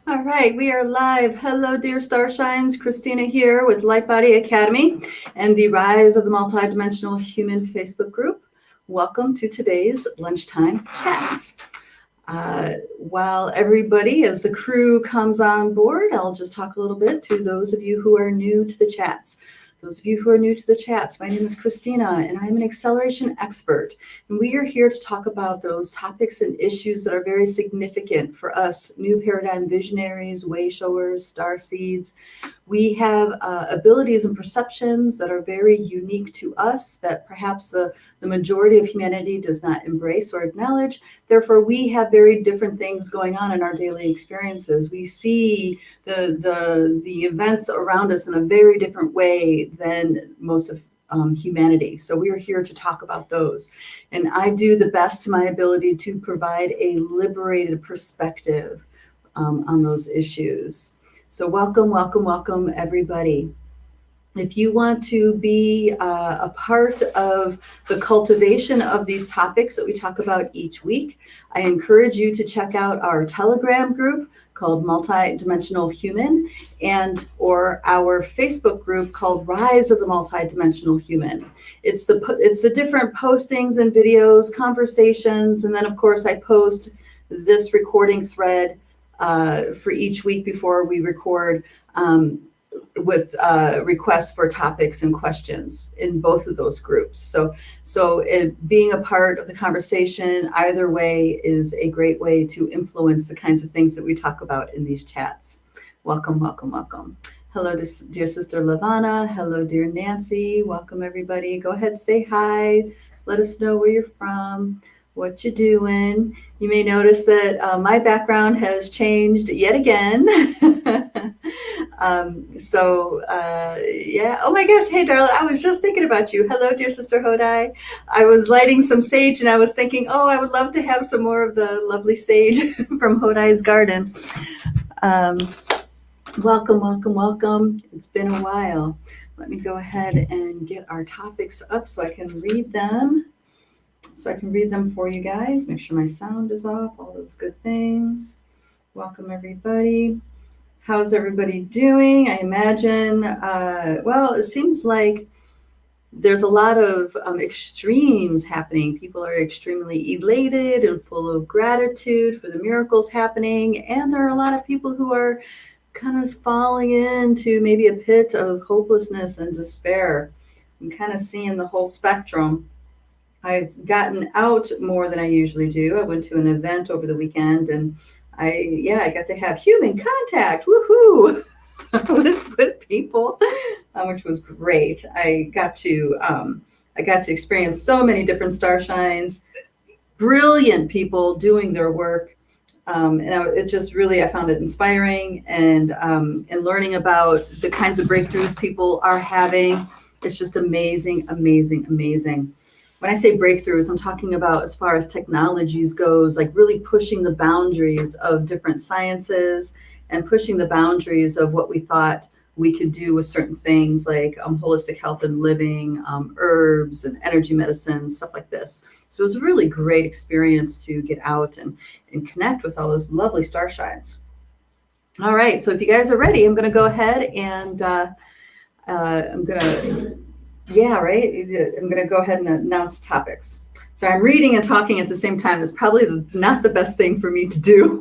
All right, we are live. Hello, dear Starshines. Christina here with Lightbody Academy and the Rise of the Multidimensional Human Facebook group. Welcome to today's lunchtime chats. While everybody, as the crew comes on board, I'll just talk a little bit to those of you who are new to the chats. Those of you who are new to the chats, my name is Christina, and I'm an acceleration expert. And we are here to talk about those topics and issues that are very significant for us new paradigm visionaries, way showers, star seeds. We have abilities and perceptions that are very unique to us that perhaps the majority of humanity does not embrace or acknowledge. Therefore, we have very different things going on in our daily experiences. We see the events around us in a very different way than most of humanity. So we are here to talk about those. And I do the best to my ability to provide a liberated perspective on those issues. So welcome, everybody. If you want to be a part of the cultivation of these topics that we talk about each week, I encourage you to check out our Telegram group called Multidimensional Human or our Facebook group called Rise of the Multidimensional Human. It's the different postings and videos, conversations, and then of course I post this recording thread for each week before we record with requests for topics and questions in both of those groups. So being a part of the conversation either way is a great way to influence the kinds of things that we talk about in these chats. Welcome. Hello, dear sister Lavana. Hello, dear Nancy. Welcome, everybody. Go ahead, say hi. Let us know where you're from, what you're doing. You may notice that my background has changed yet again. Yeah. Oh my gosh. Hey, darling. I was just thinking about you. Hello, dear sister Hodai. I was lighting some sage and I was thinking, oh, I would love to have some more of the lovely sage from Hodai's garden. Welcome. It's been a while. Let me go ahead and get our topics up so I can read them. For you guys. Make sure my sound is off, all those good things. Welcome, everybody. How's everybody doing? I imagine, it seems like there's a lot of extremes happening. People are extremely elated and full of gratitude for the miracles happening. And there are a lot of people who are kind of falling into maybe a pit of hopelessness and despair. I'm kind of seeing the whole spectrum. I've gotten out more than I usually do. I went to an event over the weekend and I got to have human contact, woohoo, with people, which was great. I got to experience so many different star shines, brilliant people doing their work. I found it inspiring and learning about the kinds of breakthroughs people are having. It's just amazing. When I say breakthroughs, I'm talking about as far as technologies goes, like really pushing the boundaries of different sciences and pushing the boundaries of what we thought we could do with certain things like holistic health and living, herbs and energy medicine, stuff like this. So it was a really great experience to get out and connect with all those lovely star shines. All right, so if you guys are ready, I'm going to go ahead and I'm going to go ahead and announce topics. So I'm reading and talking at the same time. That's probably not the best thing for me to do.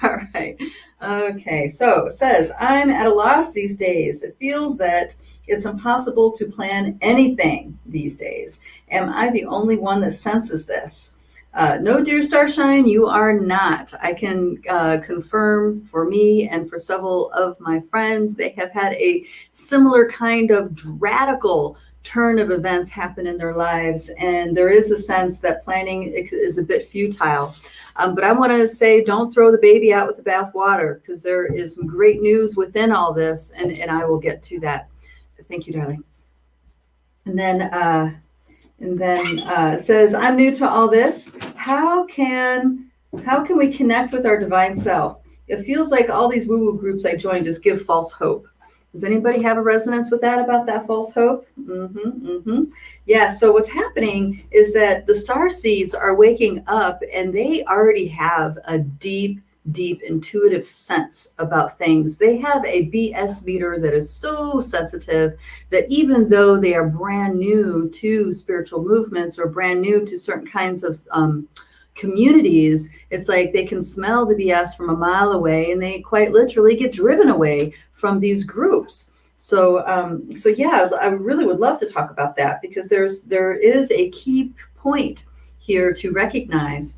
All right. Okay. So it says, I'm at a loss these days. It feels that it's impossible to plan anything these days. Am I the only one that senses this? No, dear Starshine, you are not. I can confirm for me and for several of my friends, they have had a similar kind of radical turn of events happen in their lives. And there is a sense that planning is a bit futile. But I want to say, don't throw the baby out with the bathwater, because there is some great news within all this. And I will get to that. Thank you, darling. And then it says, I'm new to all this. How can we connect with our divine self? It feels like all these woo-woo groups I joined just give false hope. Does anybody have a resonance with that, about that false hope? Yeah, so what's happening is that the star seeds are waking up and they already have a deep, deep intuitive sense about things. They have a BS meter that is so sensitive that even though they are brand new to spiritual movements or brand new to certain kinds of communities, it's like they can smell the BS from a mile away, and they quite literally get driven away from these groups. So yeah, I really would love to talk about that, because there is a key point here to recognize,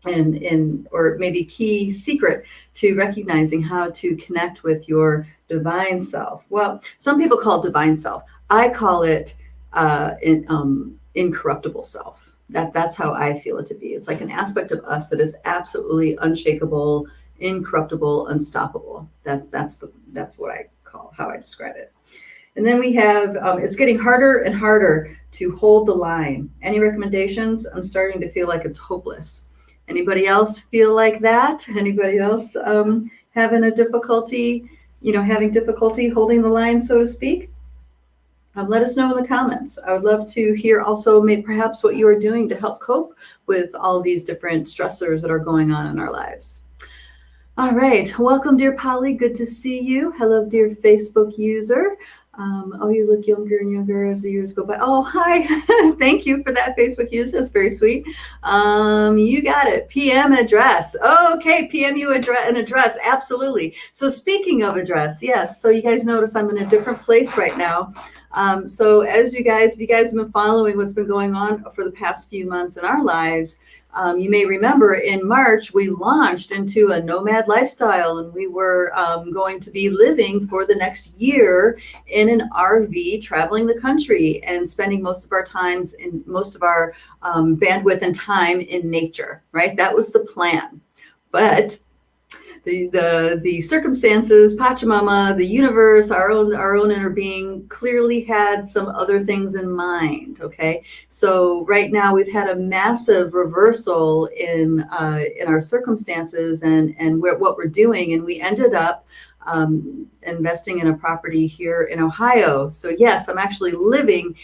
and or maybe key secret to recognizing how to connect with your divine self. Well, some people call it divine self. I call it incorruptible self. That's how I feel it to be. It's like an aspect of us that is absolutely unshakable, incorruptible, unstoppable. That's what I call, how I describe it. And then we have, it's getting harder and harder to hold the line. Any recommendations? I'm starting to feel like it's hopeless. Anybody else feel like that? Anybody else having difficulty holding the line, so to speak? Let us know in the comments. I would love to hear also maybe perhaps what you are doing to help cope with all these different stressors that are going on in our lives. All right. Welcome, dear Polly. Good to see you. Hello, dear Facebook user. Oh, you look younger and younger as the years go by. Oh, hi. Thank you for that, Facebook user. That's very sweet. You got it. PM address. Okay, PM you an address. Absolutely. So speaking of address, yes. So you guys notice I'm in a different place right now. So as if you guys have been following what's been going on for the past few months in our lives, you may remember in March, we launched into a nomad lifestyle, and we were going to be living for the next year in an RV, traveling the country and spending most of our bandwidth and time in nature, right? That was the plan. But the circumstances, Pachamama, the universe, our own inner being clearly had some other things in mind. Okay, so right now we've had a massive reversal in our circumstances and what we're doing, and we ended up investing in a property here in Ohio. So yes, I'm actually living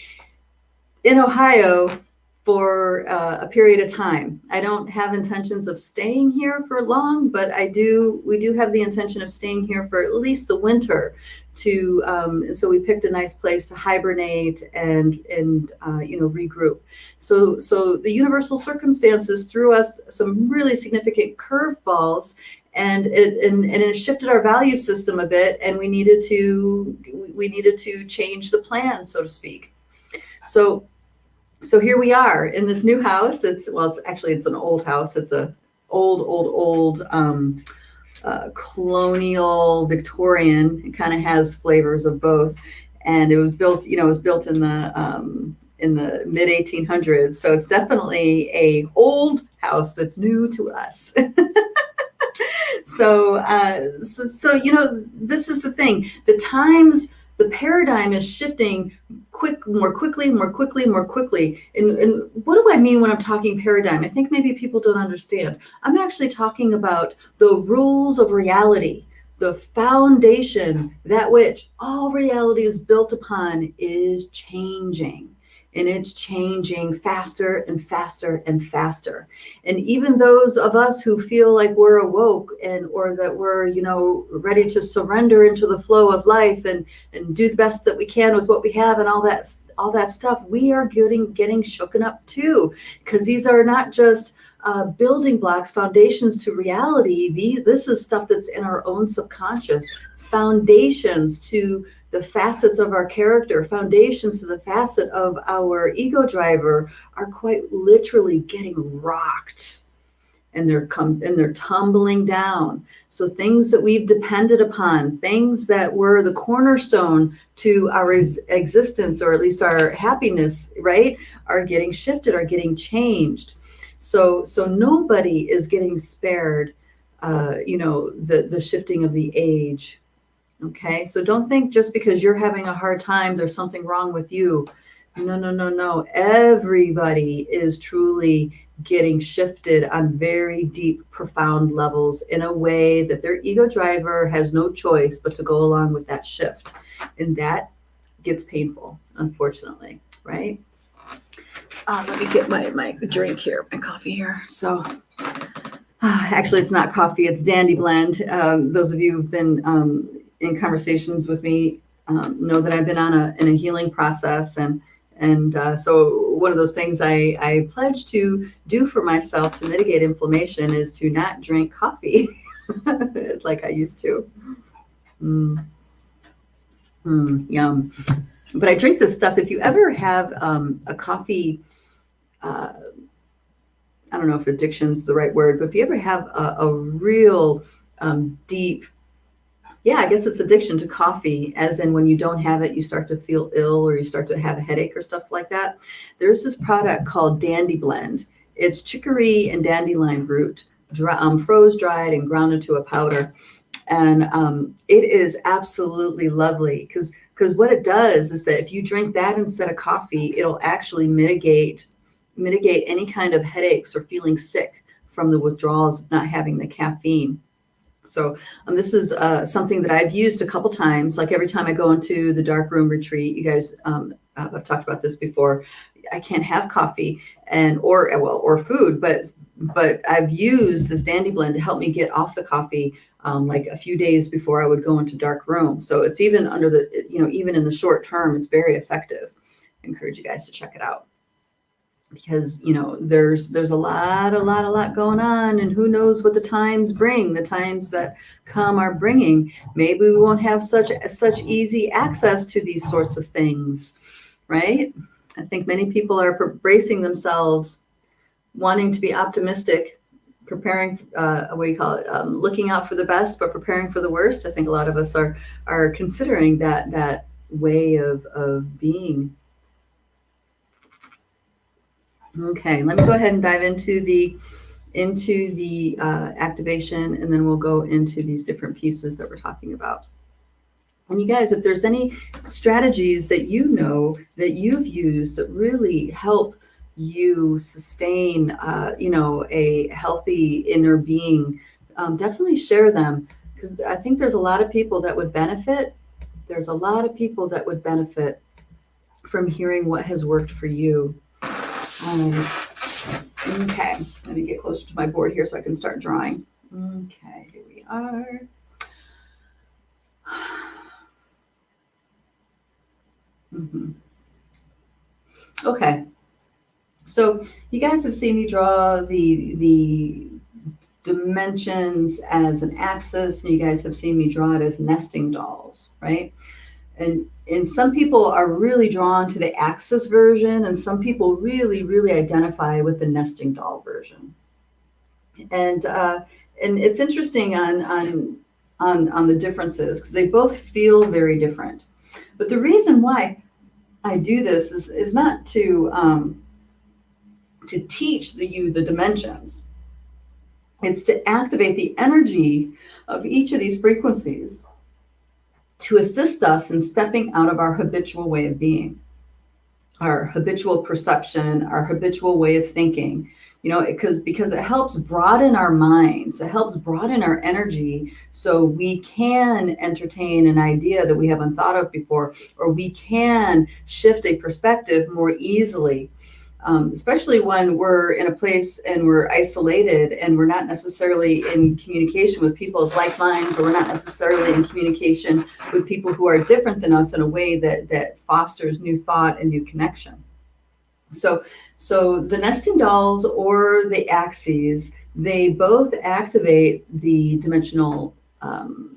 in Ohio for a period of time. I don't have intentions of staying here for long, but we do have the intention of staying here for at least the winter so we picked a nice place to hibernate and regroup. So the universal circumstances threw us some really significant curveballs, and it shifted our value system a bit, and we needed to change the plan, so to speak. So here we are in this new house. It's an old house. It's a old colonial Victorian. It kind of has flavors of both, and it was built in the mid 1800s. So it's definitely a old house that's new to us. So this is the thing. The paradigm is shifting more quickly. And what do I mean when I'm talking paradigm? I think maybe people don't understand. I'm actually talking about the rules of reality, the foundation, that which all reality is built upon, is changing. And it's changing faster and faster and faster. And even those of us who feel like we're awoke or that we're, ready to surrender into the flow of life and do the best that we can with what we have and all that stuff, we are getting shooken up too, because these are not just building blocks, foundations to reality. This is stuff that's in our own subconscious, foundations to the facets of our character, foundations to the facet of our ego driver are quite literally getting rocked, and they're tumbling down. So things that we've depended upon, things that were the cornerstone to our existence, or at least our happiness, right, are getting shifted, are getting changed. So nobody is getting spared, the shifting of the age. Okay, so don't think just because you're having a hard time, there's something wrong with you. No. Everybody is truly getting shifted on very deep, profound levels in a way that their ego driver has no choice but to go along with that shift. And that gets painful, unfortunately, right? Let me get my drink here, my coffee here. So Actually, it's not coffee, it's Dandy Blend. Those of you who've been in conversations with me know that I've been in a healing process, and so one of those things I pledge to do for myself to mitigate inflammation is to not drink coffee like I used to. Yum. But I drink this stuff. If you ever have a coffee, I don't know if addiction's the right word, but if you ever have a real deep, yeah, I guess it's addiction to coffee, as in when you don't have it, you start to feel ill or you start to have a headache or stuff like that. There's this product called Dandy Blend. It's chicory and dandelion root, froze, dried, and ground into a powder. And it is absolutely lovely because what it does is that if you drink that instead of coffee, it'll actually mitigate any kind of headaches or feeling sick from the withdrawals of not having the caffeine. So this is something that I've used a couple times. Like every time I go into the dark room retreat, you guys, I've talked about this before. I can't have coffee or food, but I've used this Dandy Blend to help me get off the coffee like a few days before I would go into dark room. So it's even even in the short term, it's very effective. I encourage you guys to check it out. Because there's a lot going on, and who knows what the times bring. The times that come are bringing. Maybe we won't have such easy access to these sorts of things, right? I think many people are bracing themselves, wanting to be optimistic, preparing. What do you call it? Looking out for the best, but preparing for the worst. I think a lot of us are considering that way of being. Okay, let me go ahead and dive into the activation, and then we'll go into these different pieces that we're talking about. And you guys, if there's any strategies that that you've used that really help you sustain, a healthy inner being, definitely share them, because I think there's a lot of people that would benefit. There's a lot of people that would benefit from hearing what has worked for you. All right. Okay. Let me get closer to my board here so I can start drawing. Okay. Here we are. Okay. So you guys have seen me draw the dimensions as an axis, and you guys have seen me draw it as nesting dolls, right? And some people are really drawn to the axis version, and some people really identify with the nesting doll version. And it's interesting on the differences, because they both feel very different. But the reason why I do this is not to teach you the dimensions. It's to activate the energy of each of these frequencies to assist us in stepping out of our habitual way of being, our habitual perception, our habitual way of thinking, because it helps broaden our minds, it helps broaden our energy, so we can entertain an idea that we haven't thought of before, or we can shift a perspective more easily. Especially when we're in a place and we're isolated and we're not necessarily in communication with people of like minds, or we're not necessarily in communication with people who are different than us in a way that fosters new thought and new connection. So the nesting dolls or the axes, they both activate the dimensional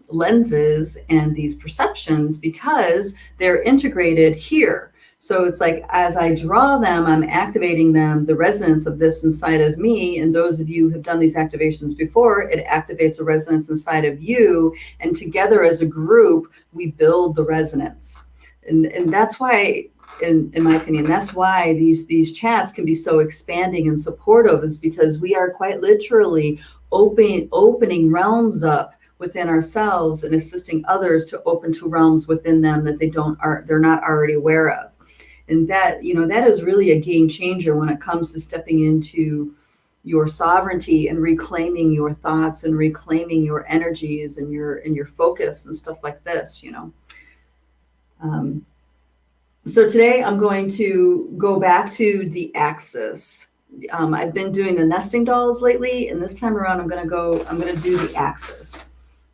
lenses and these perceptions because they're integrated here. So it's like, as I draw them, I'm activating them, the resonance of this inside of me. And those of you who have done these activations before, it activates a resonance inside of you. And together as a group, we build the resonance. And that's why, in my opinion, that's why these chats can be so expanding and supportive, is because we are quite literally opening realms up within ourselves and assisting others to open to realms within them that they're not already aware of. And that is really a game changer when it comes to stepping into your sovereignty and reclaiming your thoughts and reclaiming your energies and your focus and stuff like this, So today I'm going to go back to the axis, I've been doing the nesting dolls lately, and this time around I'm going to do the axis,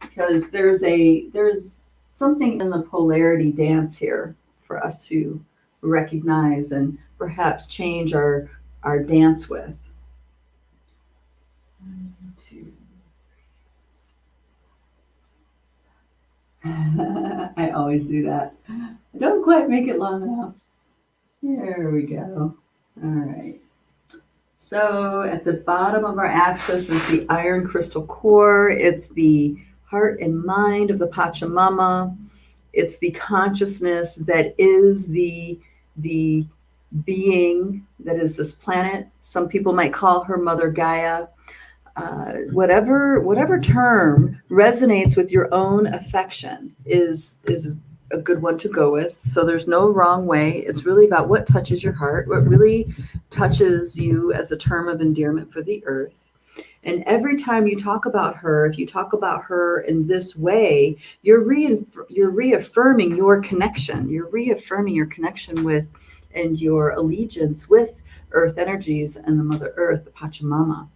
because there's something in the polarity dance here for us to recognize and perhaps change our dance with. 1, 2. I always do that. I don't quite make it long enough. There we go. All right. So at the bottom of our axis is the iron crystal core. It's the heart and mind of the Pachamama. It's the consciousness that is the being that is this planet. Some people might call her Mother Gaia. Whatever term resonates with your own affection is a good one to go with. So there's no wrong way. It's really about what touches your heart, what really touches you as a term of endearment for the earth. And every time you talk about her, if you talk about her in this way, you're reaffirming your connection. You're reaffirming your connection with and your allegiance with earth energies and the Mother Earth, the Pachamama.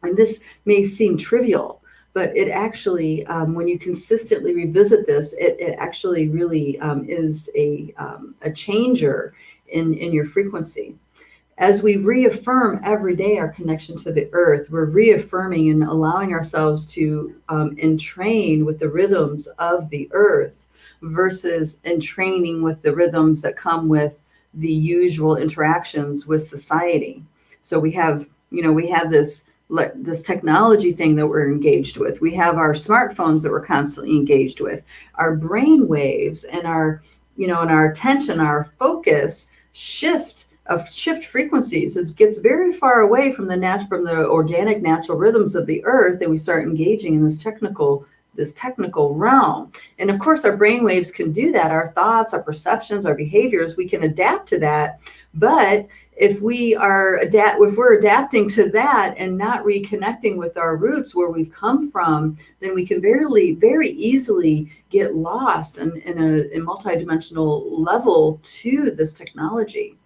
And this may seem trivial, but it actually, when you consistently revisit this, it actually really is a changer in your frequency. As we reaffirm every day our connection to the earth, we're reaffirming and allowing ourselves to entrain with the rhythms of the earth versus entraining with the rhythms that come with the usual interactions with society. So we have this technology thing that we're engaged with. We have our smartphones that we're constantly engaged with. Our brain waves and our attention, our focus shift frequencies. It gets very far away from the organic natural rhythms of the earth, and we start engaging in this technical realm. And of course, our brain waves can do that. Our thoughts, our perceptions, our behaviors, we can adapt to that. But if we're adapting to that and not reconnecting with our roots, where we've come from, then we can very easily get lost in a multidimensional level to this technology,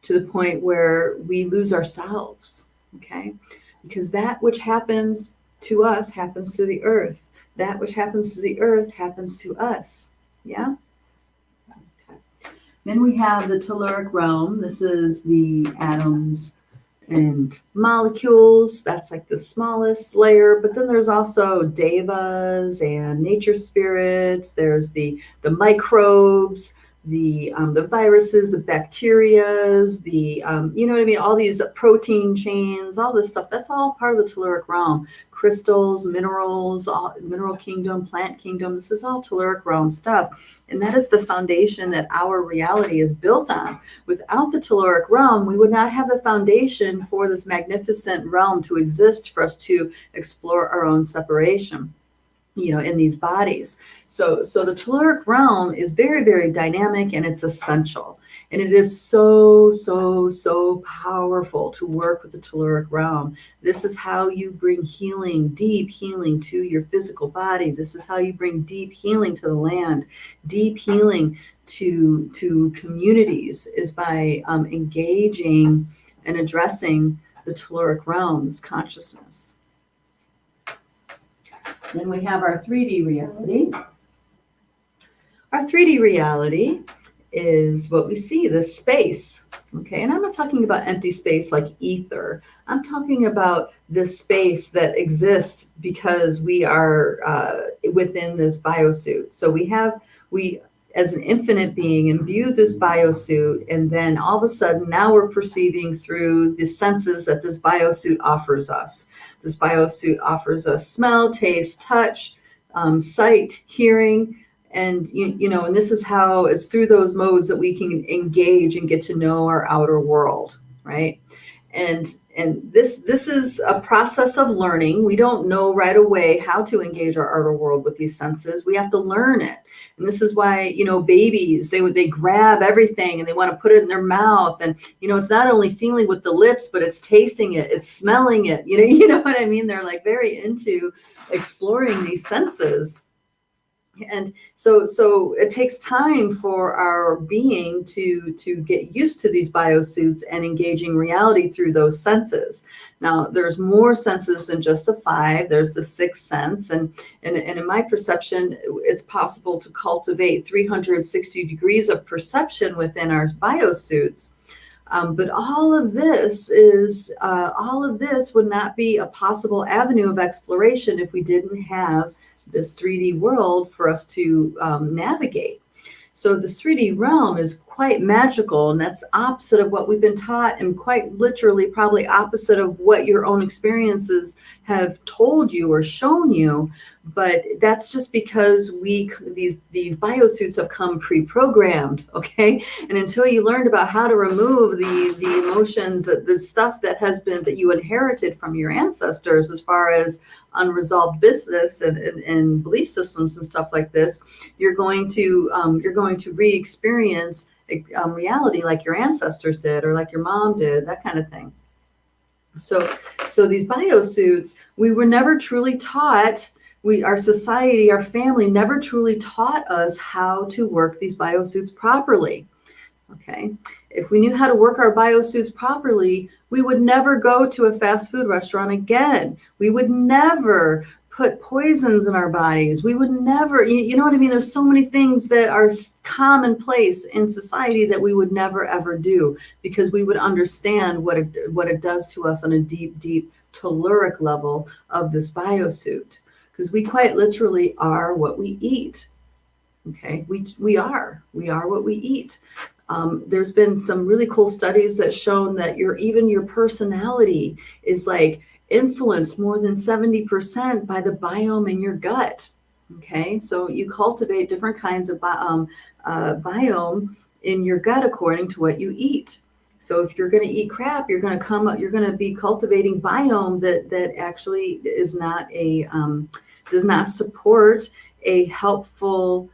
to the point where we lose ourselves. Okay, because that which happens to us happens to the earth. That which happens to the earth happens to us. Yeah. Then we have the telluric realm. This is the atoms and molecules. That's like the smallest layer. But then there's also devas and nature spirits. There's the microbes, the viruses, the bacterias, all these protein chains, all this stuff. That's all part of the telluric realm. Crystals, minerals, mineral kingdom, plant kingdom. This is all telluric realm stuff. And that is the foundation that our reality is built on. Without the telluric realm, we would not have the foundation for this magnificent realm to exist, for us to explore our own separation, in these bodies. So the telluric realm is very, very dynamic, and it's essential. And it is so powerful to work with the telluric realm. This is how you bring healing, deep healing to your physical body. This is how you bring deep healing to the land, deep healing to communities, is by engaging and addressing the telluric realm, this consciousness. Then we have our 3D reality. Our 3D reality is what we see, this space. Okay, and I'm not talking about empty space like ether. I'm talking about this space that exists because we are within this biosuit. So we as an infinite being imbue this biosuit, and then all of a sudden now we're perceiving through the senses that this biosuit offers us. This biosuit offers us smell, taste, touch, sight, hearing, and and this is how it's through those modes that we can engage and get to know our outer world, right? And this is a process of learning. We don't know right away how to engage our outer world with these senses. We have to learn it. And this is why, babies, they grab everything and they want to put it in their mouth. And, it's not only feeling with the lips, but it's tasting it, it's smelling it. You know what I mean? They're like very into exploring these senses. And so it takes time for our being to get used to these biosuits and engaging reality through those senses. Now, there's more senses than just the five. There's the sixth sense. And in my perception, it's possible to cultivate 360 degrees of perception within our biosuits. But all of this would not be a possible avenue of exploration if we didn't have this 3D world for us to navigate. So this 3D realm is quite magical, and that's opposite of what we've been taught, and quite literally probably opposite of what your own experiences have told you or shown you. But that's just because these biosuits have come pre-programmed, okay? And until you learned about how to remove the emotions, the stuff that you inherited from your ancestors, as far as unresolved business and belief systems and stuff like this, you're going to re-experience reality like your ancestors did, or like your mom did, that kind of thing. So these biosuits, we were never truly taught. Our society, our family never truly taught us how to work these biosuits properly. Okay. If we knew how to work our biosuits properly, we would never go to a fast food restaurant again. We would never put poisons in our bodies. We would never, you know what I mean? There's so many things that are commonplace in society that we would never, ever do, because we would understand what it does to us on a deep, deep telluric level of this biosuit. Because we quite literally are what we eat. Okay, we are what we eat. There's been some really cool studies that shown that even your personality is like influenced more than 70% by the biome in your gut. Okay, so you cultivate different kinds of biome in your gut according to what you eat. So if you're going to eat crap, you're going to be cultivating biome that actually is not does not support a helpful,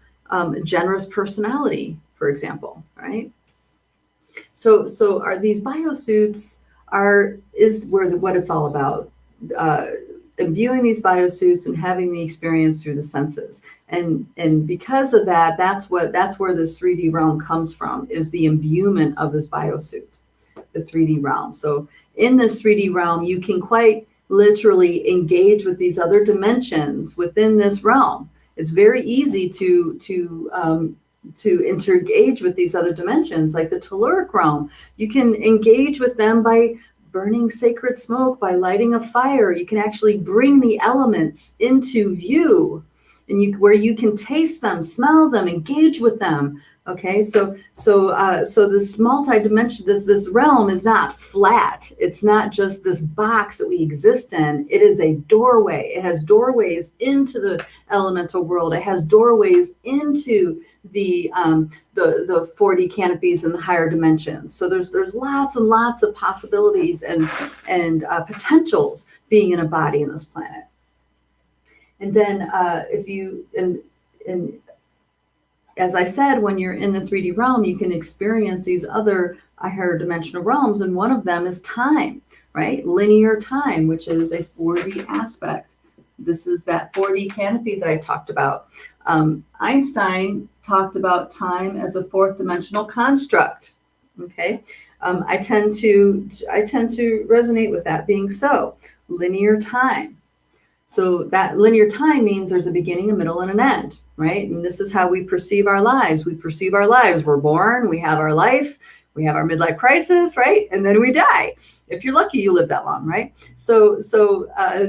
generous personality, for example, right? So are these biosuits is what it's all about, imbuing these biosuits and having the experience through the senses. And because of that, that's where this 3D realm comes from, is the imbuement of this biosuit, the 3D realm. So in this 3D realm, you can quite literally engage with these other dimensions within this realm. It's very easy to interengage with these other dimensions, like the telluric realm. You can engage with them by burning sacred smoke, by lighting a fire. You can actually bring the elements into view, and where you can taste them, smell them, engage with them. Okay, so this multi-dimension, this realm is not flat. It's not just this box that we exist in. It is a doorway. It has doorways into the elemental world. It has doorways into the 4D canopies in the higher dimensions. So there's lots and lots of possibilities and potentials being in a body in this planet. And then as I said, when you're in the 3D realm, you can experience these other higher dimensional realms, and one of them is time, right? Linear time, which is a 4D aspect. This is that 4D canopy that I talked about. Einstein talked about time as a fourth dimensional construct. Okay, I tend to resonate with that being so. Linear time. So that linear time means there's a beginning, a middle, and an end, right? And this is how we perceive our lives. We're born, we have our life, we have our midlife crisis, right? And then we die. If you're lucky, you live that long, right? So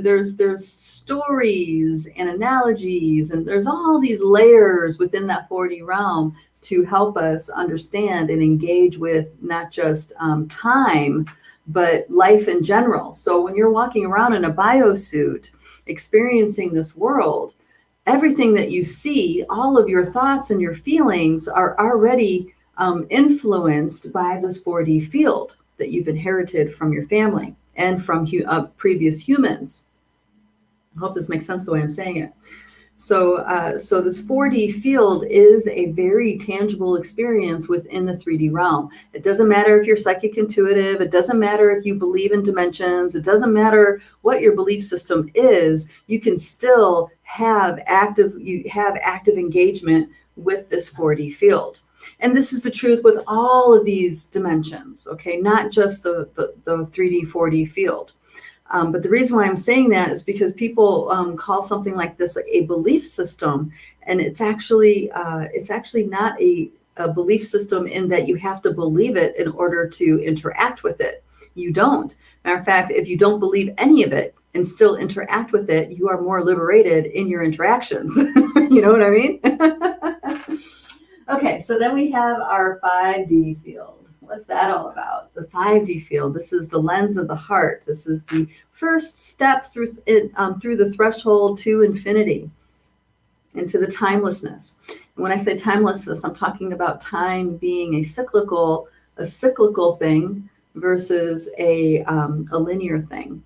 there's stories and analogies, and there's all these layers within that 4D realm to help us understand and engage with not just time, but life in general. So when you're walking around in a biosuit, experiencing this world, everything that you see, all of your thoughts and your feelings are already influenced by this 4D field that you've inherited from your family and from previous humans. I hope this makes sense the way I'm saying it. So this 4D field is a very tangible experience within the 3D realm. It doesn't matter if you're psychic intuitive. It doesn't matter if you believe in dimensions. It doesn't matter what your belief system is. You can still have active engagement with this 4D field. And this is the truth with all of these dimensions, okay? Not just the 3D, 4D field. But the reason why I'm saying that is because people call something like this a belief system, and it's actually not a belief system in that you have to believe it in order to interact with it. You don't. Matter of fact, if you don't believe any of it and still interact with it, you are more liberated in your interactions. You know what I mean? Okay, so then we have our 5D field. What's that all about? The 5D field. This is the lens of the heart. This is the first step through the threshold to infinity, into the timelessness. And when I say timelessness, I'm talking about time being a cyclical thing versus a linear thing.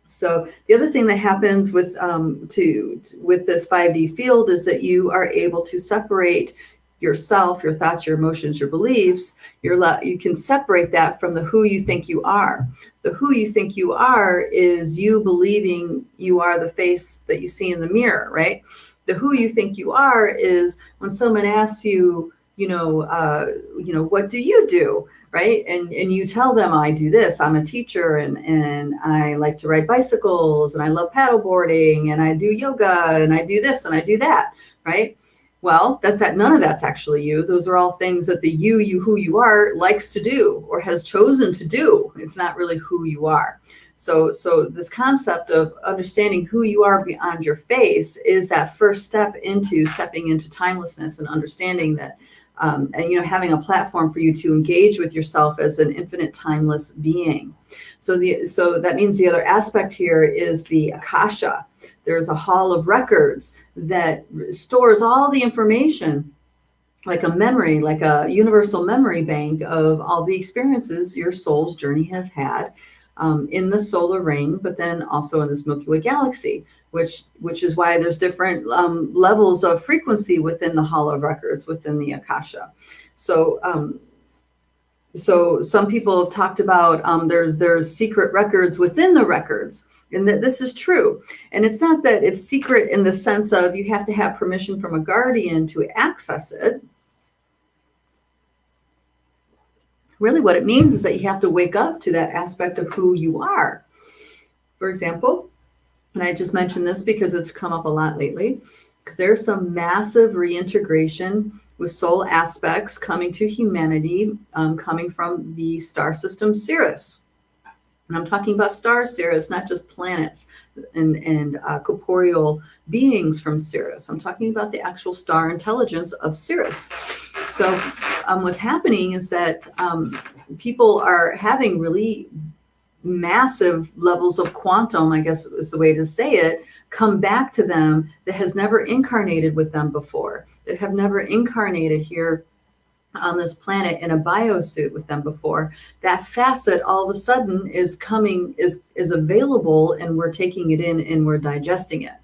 So the other thing that happens with this 5D field is that you are able to separate yourself, your thoughts, your emotions, your beliefs. You can separate that from the who you think you are. The who you think you are is you believing you are the face that you see in the mirror, right? The who you think you are is when someone asks you, what do you do? Right. And you tell them, I do this, I'm a teacher, and I like to ride bicycles, and I love paddleboarding, and I do yoga, and I do this, and I do that. Right. Well, none of that's actually you. Those are all things that the who you are likes to do or has chosen to do. It's not really who you are. So this concept of understanding who you are beyond your face is that first step into stepping into timelessness and understanding that, and having a platform for you to engage with yourself as an infinite, timeless being. So that means the other aspect here is the Akasha. There's a hall of records that stores all the information, like a memory, like a universal memory bank of all the experiences your soul's journey has had in the solar ring, but then also in this Milky Way galaxy, which is why there's different levels of frequency within the hall of records, within the Akasha. So some people have talked about there's secret records within the records, and that this is true. And it's not that it's secret in the sense of you have to have permission from a guardian to access it. Really what it means is that you have to wake up to that aspect of who you are. For example, and I just mentioned this because it's come up a lot lately, because there's some massive reintegration with soul aspects coming to humanity, coming from the star system Sirius. And I'm talking about star Sirius, not just planets and corporeal beings from Sirius. I'm talking about the actual star intelligence of Sirius. So what's happening is that people are having really massive levels of quantum, I guess is the way to say it, come back to them that has never incarnated with them before, that have never incarnated here on this planet in a biosuit with them before. That facet all of a sudden is available, and we're taking it in and we're digesting it.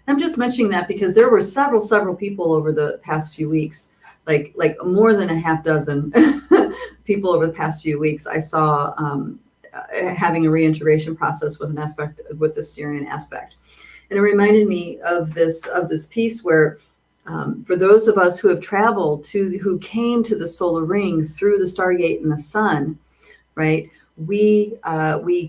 I'm just mentioning that because there were several people over the past few weeks, like more than a half dozen people over the past few weeks I saw having a reintegration process with the Syrian aspect. And it reminded me of this piece where for those of us who have traveled who came to the solar ring through the Stargate and the sun, right? We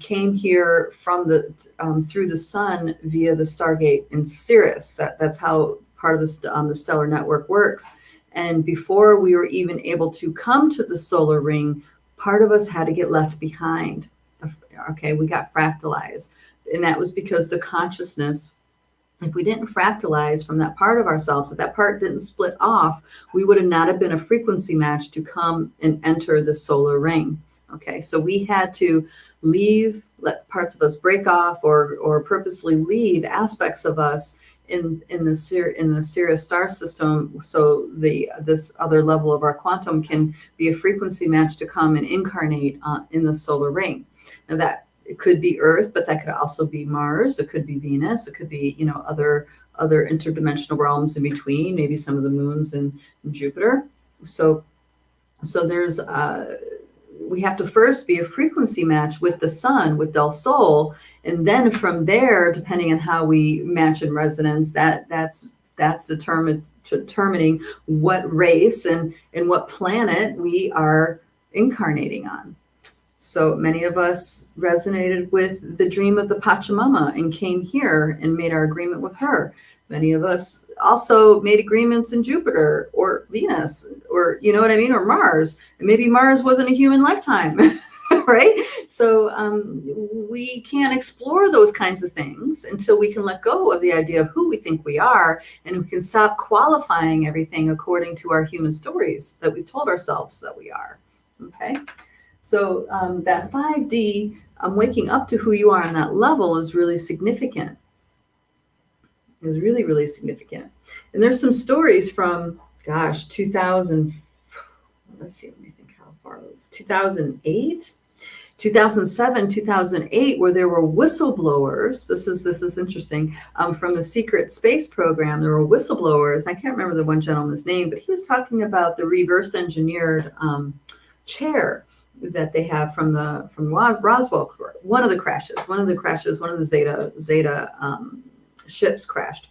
came here from through the sun via the Stargate in Sirius. That's how part of the stellar network works. And before we were even able to come to the solar ring, part of us had to get left behind. Okay, we got fractalized, and that was because the consciousness, if we didn't fractalize from that part of ourselves, if that part didn't split off, we would not have been a frequency match to come and enter the solar ring. Okay, so we had to let parts of us break off or purposely leave aspects of us in the Sirius star system, so this other level of our quantum can be a frequency match to come and incarnate in the solar ring. Now it could be Earth, but that could also be Mars. It could be Venus. It could be other other interdimensional realms in between, maybe some of the moons and Jupiter. So there's we have to first be a frequency match with the sun, with Del Sol, and then from there, depending on how we match in resonance, that's determining what race and what planet we are incarnating on. So many of us resonated with the dream of the Pachamama and came here and made our agreement with her. Many of us also made agreements in Jupiter or Venus, or, you know what I mean, or Mars. And maybe Mars wasn't a human lifetime, right? So we can't explore those kinds of things until we can let go of the idea of who we think we are, and we can stop qualifying everything according to our human stories that we've told ourselves that we are, okay? So that 5D, waking up to who you are on that level is really significant. Is really, really significant. And there's some stories from, 2000, let's see, let me think how far it was, 2008, 2007, 2008, where there were whistleblowers. This is interesting. From the secret space program, there were whistleblowers. I can't remember the one gentleman's name, but he was talking about the reverse engineered chair that they have from Roswell, one of the Zeta ships crashed,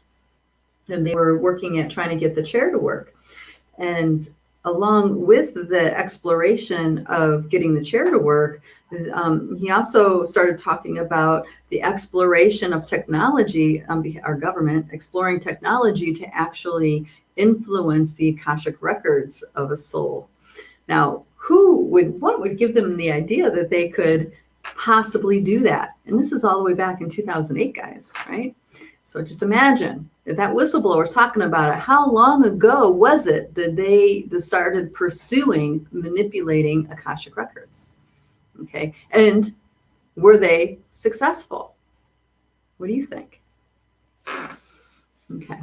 and they were working at trying to get the chair to work. And along with the exploration of getting the chair to work, he also started talking about the exploration of technology, our government exploring technology to actually influence the Akashic records of a soul. Now, what would give them the idea that they could possibly do that? And this is all the way back in 2008, guys, right? So just imagine that whistleblower is talking about it. How long ago was it that they started pursuing manipulating Akashic records? Okay. And were they successful? What do you think? Okay.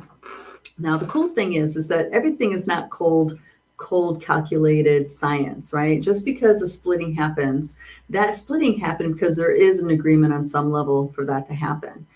Now, the cool thing is that everything is not cold calculated science, right? Just because a splitting happens, that splitting happened because there is an agreement on some level for that to happen.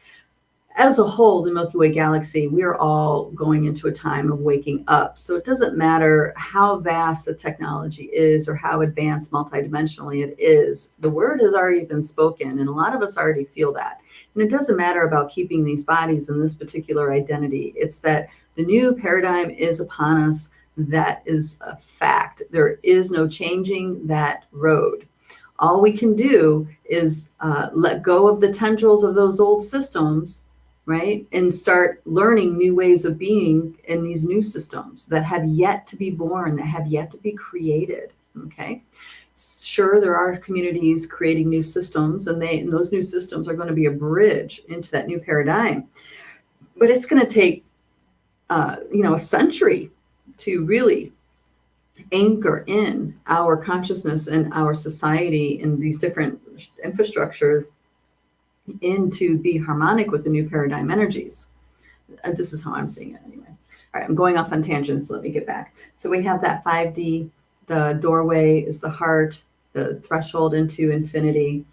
As a whole, the Milky Way galaxy, we are all going into a time of waking up. So it doesn't matter how vast the technology is or how advanced multidimensionally it is. The word has already been spoken, and a lot of us already feel that. And it doesn't matter about keeping these bodies in this particular identity. It's that the new paradigm is upon us. That is a fact. There is no changing that road. All we can do is let go of the tendrils of those old systems, right? And start learning new ways of being in these new systems that have yet to be born, that have yet to be created, okay? Sure, there are communities creating new systems, and those new systems are going to be a bridge into that new paradigm. But it's going to take, a century to really anchor in our consciousness and our society in these different infrastructures to be harmonic with the new paradigm energies. This is how I'm seeing it anyway. All right, I'm going off on tangents. Let me get back. So we have that 5D. The doorway is the heart, the threshold into infinity.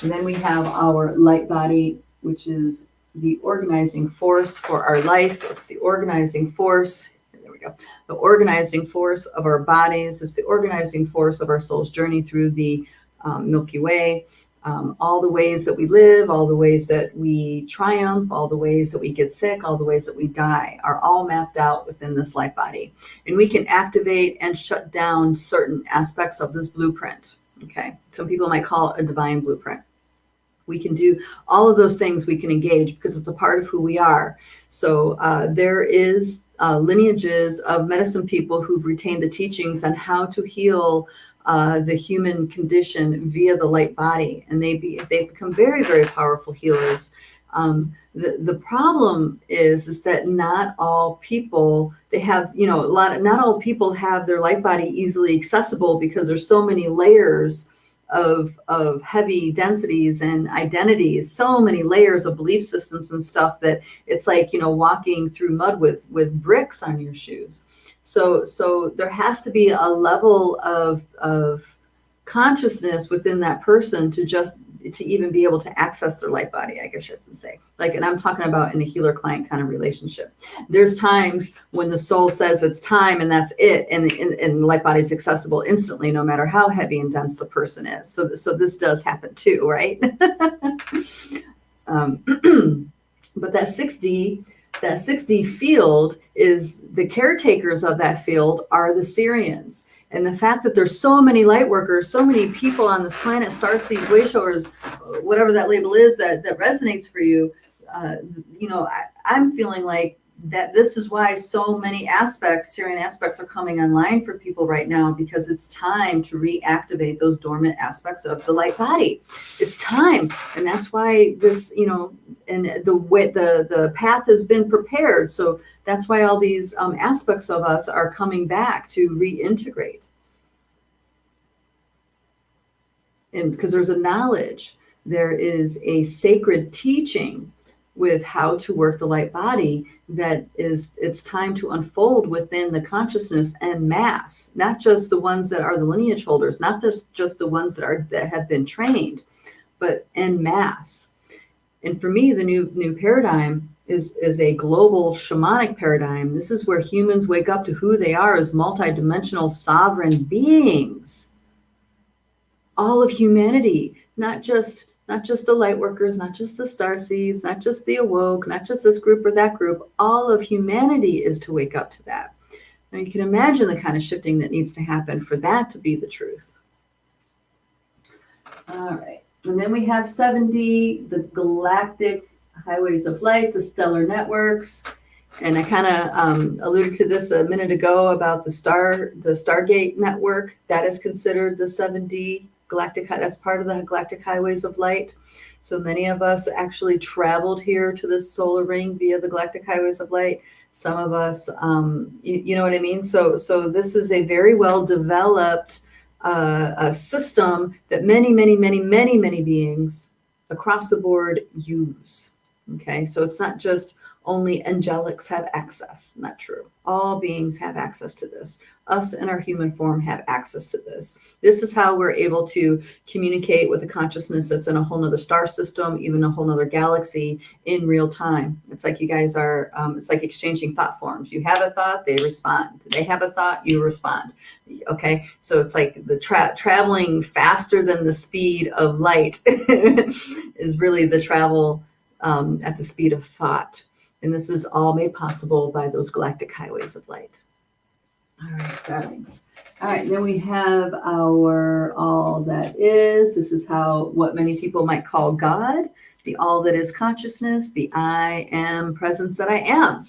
And then we have our light body, which is the organizing force for our life. It's the organizing force. There we go. The organizing force of our bodies. It's the organizing force of our soul's journey through the Milky Way. All the ways that we live, all the ways that we triumph, all the ways that we get sick, all the ways that we die are all mapped out within this light body. And we can activate and shut down certain aspects of this blueprint. Okay. Some people might call it a divine blueprint. We can do all of those things. We can engage because it's a part of who we are. So there is lineages of medicine people who've retained the teachings on how to heal the human condition via the light body, and they become very, very powerful healers. The problem is that not all people not all people have their light body easily accessible because there's so many layers of heavy densities and identities, so many layers of belief systems and stuff that it's like, walking through mud with bricks on your shoes. So there has to be a level of consciousness within that person to just to even be able to access their light body, I guess I should say. Like, and I'm talking about in a healer-client kind of relationship. There's times when the soul says it's time and that's it, and the light body is accessible instantly, no matter how heavy and dense the person is. So this does happen too, right? But that 6D field is, the caretakers of that field are the Syrians. And the fact that there's so many light workers, so many people on this planet, starseeds, way showers, whatever that label is that resonates for you, I'm feeling like that this is why so many Syrian aspects are coming online for people right now, because it's time to reactivate those dormant aspects of the light body. It's time. And that's why this, and the path has been prepared. So that's why all these aspects of us are coming back to reintegrate. And because there's a knowledge, there is a sacred teaching with how to work the light body that it's time to unfold within the consciousness en masse, not just the ones that are the lineage holders, not just the ones that have been trained, but en masse. And for me, the new paradigm is a global shamanic paradigm. This is where humans wake up to who they are as multidimensional sovereign beings. All of humanity, not just the light workers, not just the starseeds, not just the awoke, not just this group or that group. All of humanity is to wake up to that. Now you can imagine the kind of shifting that needs to happen for that to be the truth. All right. And then we have 7D, the galactic highways of light, the stellar networks. And I kind of alluded to this a minute ago about the Stargate network. That is considered the 7D galactic. That's part of the galactic highways of light. So many of us actually traveled here to this solar ring via the galactic highways of light. Some of us, you know what I mean? So this is a very well developed a system that many beings across the board use. Okay, so it's not just only angelics have access. Not true. All beings have access to this. Us in our human form have access to this. This is how we're able to communicate with a consciousness that's in a whole nother star system, even a whole nother galaxy in real time. It's like you guys are, it's like exchanging thought forms. You have a thought, they respond. They have a thought, you respond. Okay, so it's like the traveling faster than the speed of light is really the travel at the speed of thought. And this is all made possible by those galactic highways of light. All right, darlings. All right, then we have our all that is. This is what many people might call God, the all that is consciousness, the I am presence that I am.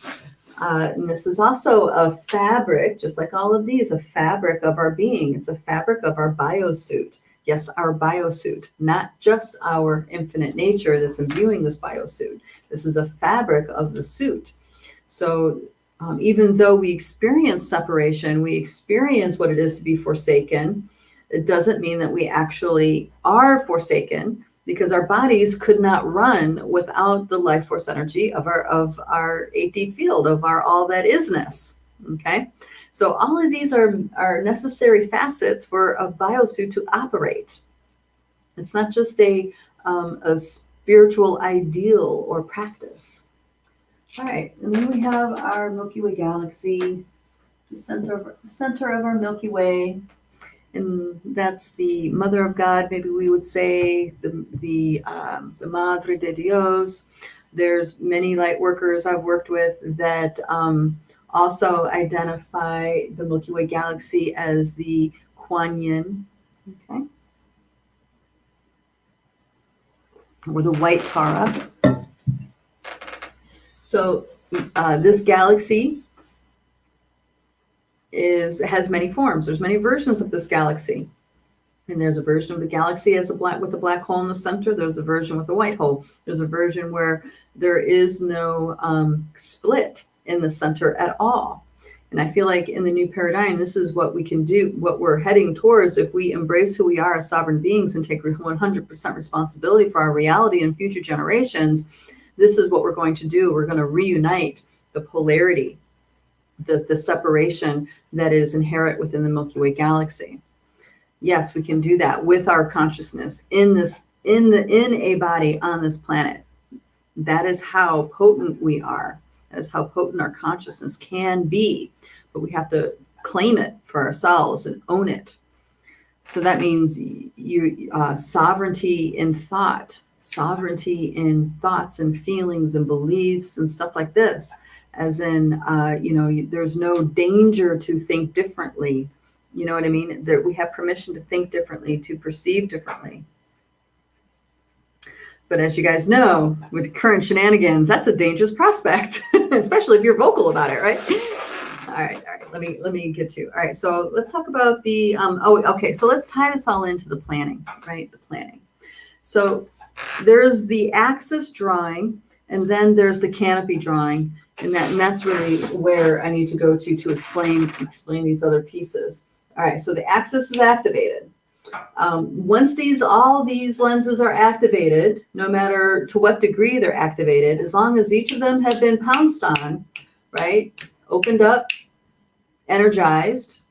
And this is also a fabric, just like all of these, a fabric of our being. It's a fabric of our biosuit. Yes, our biosuit, not just our infinite nature that's imbuing this biosuit. This is a fabric of the suit. So even though we experience separation, we experience what it is to be forsaken, it doesn't mean that we actually are forsaken, because our bodies could not run without the life force energy of our 8D field, of our all that isness. Okay, so all of these are necessary facets for a biosuit to operate. It's not just a spiritual ideal or practice. All right, and then we have our Milky Way galaxy, the center of our Milky Way, and that's the Mother of God. Maybe we would say the Madre de Dios. There's many light workers I've worked with that also identify the Milky Way galaxy as the Kuan Yin, okay, or the White Tara. So this galaxy has many forms. There's many versions of this galaxy. And there's a version of the galaxy with a black hole in the center. There's a version with a white hole. There's a version where there is no split in the center at all. And I feel like in the new paradigm, this is what we can do, what we're heading towards if we embrace who we are as sovereign beings and take 100% responsibility for our reality and future generations. This is what we're going to do. We're going to reunite the polarity, the separation that is inherent within the Milky Way galaxy. Yes, we can do that with our consciousness in this in a body on this planet. That is how potent we are. That is how potent our consciousness can be. But we have to claim it for ourselves and own it. So that means sovereignty in thought, sovereignty in thoughts and feelings and beliefs and stuff like this. As in, there's no danger to think differently. You know what I mean? That we have permission to think differently, to perceive differently. But as you guys know, with current shenanigans, that's a dangerous prospect, especially if you're vocal about it, right? All right. Let me get to. All right. So let's talk about the. Okay. So let's tie this all into the planning, right? The planning. So there's the axis drawing, and then there's the canopy drawing, and that's really where I need to go to explain these other pieces. All right. So the axis is activated. Once all these lenses are activated, no matter to what degree they're activated, as long as each of them have been pounced on, right, opened up, energized,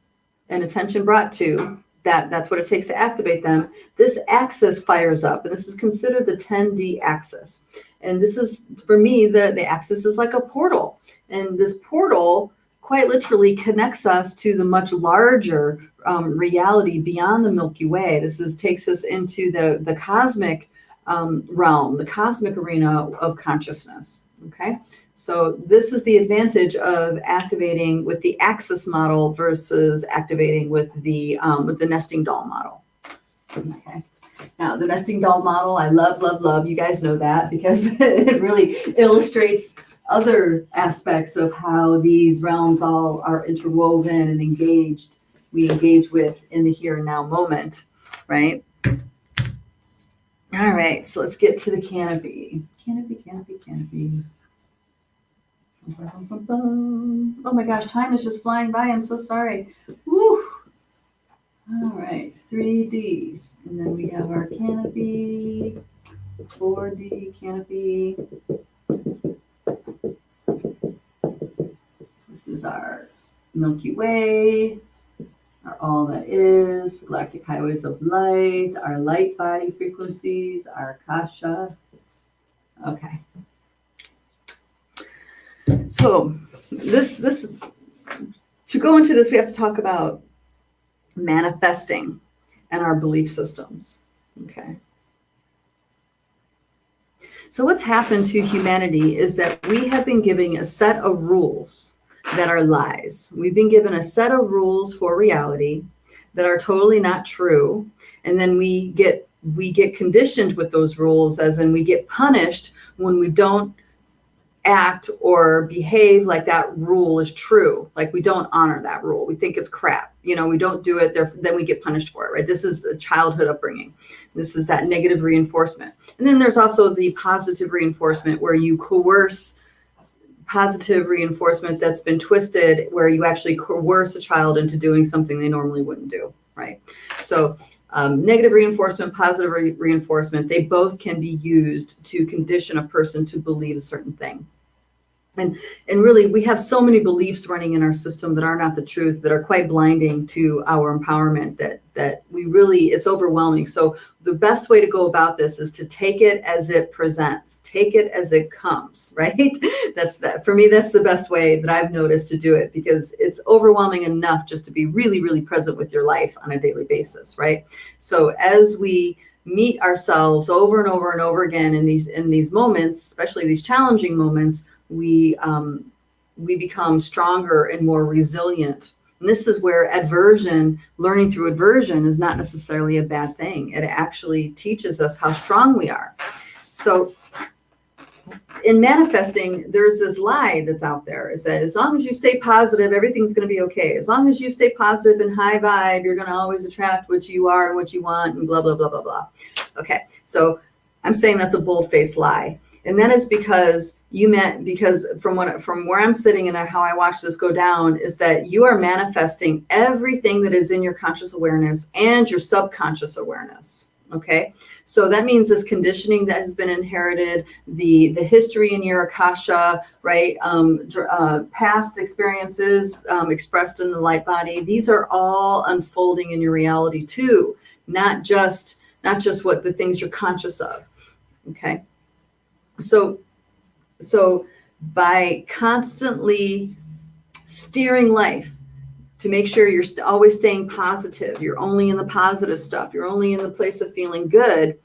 and attention brought to, that's what it takes to activate them, this axis fires up, and this is considered the 10D axis. And this is, for me, the axis is like a portal, and this portal quite literally connects us to the much larger reality beyond the Milky Way. Takes us into the cosmic realm, the cosmic arena of consciousness. Okay, so this is the advantage of activating with the axis model versus activating with the nesting doll model. Okay. Now, the nesting doll model, I love. You guys know that because it really illustrates other aspects of how these realms all are interwoven and engaged. We engage with in the here and now moment, right? All right, so let's get to the canopy. Canopy. Oh my gosh, time is just flying by. I'm so sorry. Woo! All right, 3Ds. And then we have our canopy, 4D canopy. This is our Milky Way, our all that is, galactic highways of light, our light body frequencies, our Akasha. Okay. So this to go into this, we have to talk about manifesting and our belief systems. Okay. So what's happened to humanity is that we have been given a set of rules that are lies. We've been given a set of rules for reality that are totally not true. And then we get conditioned with those rules, as in we get punished when we don't act or behave like that rule is true. Like we don't honor that rule. We think it's crap. We don't do it. Then we get punished for it, right? This is a childhood upbringing. This is that negative reinforcement. And then there's also the positive reinforcement where you coerce positive reinforcement that's been twisted, where you actually coerce a child into doing something they normally wouldn't do, right? So negative reinforcement, positive reinforcement, they both can be used to condition a person to believe a certain thing. And really, we have so many beliefs running in our system that are not the truth, that are quite blinding to our empowerment, that we really, it's overwhelming. So the best way to go about this is to take it as it presents, take it as it comes, right? For me, that's the best way that I've noticed to do it, because it's overwhelming enough just to be really, really present with your life on a daily basis, right? So as we meet ourselves over and over and over again in these moments, especially these challenging moments, we become stronger and more resilient. And this is where learning through aversion is not necessarily a bad thing. It actually teaches us how strong we are. So in manifesting, there's this lie that's out there, is that as long as you stay positive, everything's going to be okay. As long as you stay positive and high vibe, you're going to always attract what you are and what you want and blah, blah, blah, blah, blah. Okay, so I'm saying that's a bold-faced lie. And that is because from where I'm sitting and how I watch this go down, is that you are manifesting everything that is in your conscious awareness and your subconscious awareness. Okay, so that means this conditioning that has been inherited, the history in your Akasha, right? Past experiences expressed in the light body. These are all unfolding in your reality too, not just not just what the things you're conscious of. Okay. So by constantly steering life to make sure you're always staying positive, you're only in the positive stuff, you're only in the place of feeling good,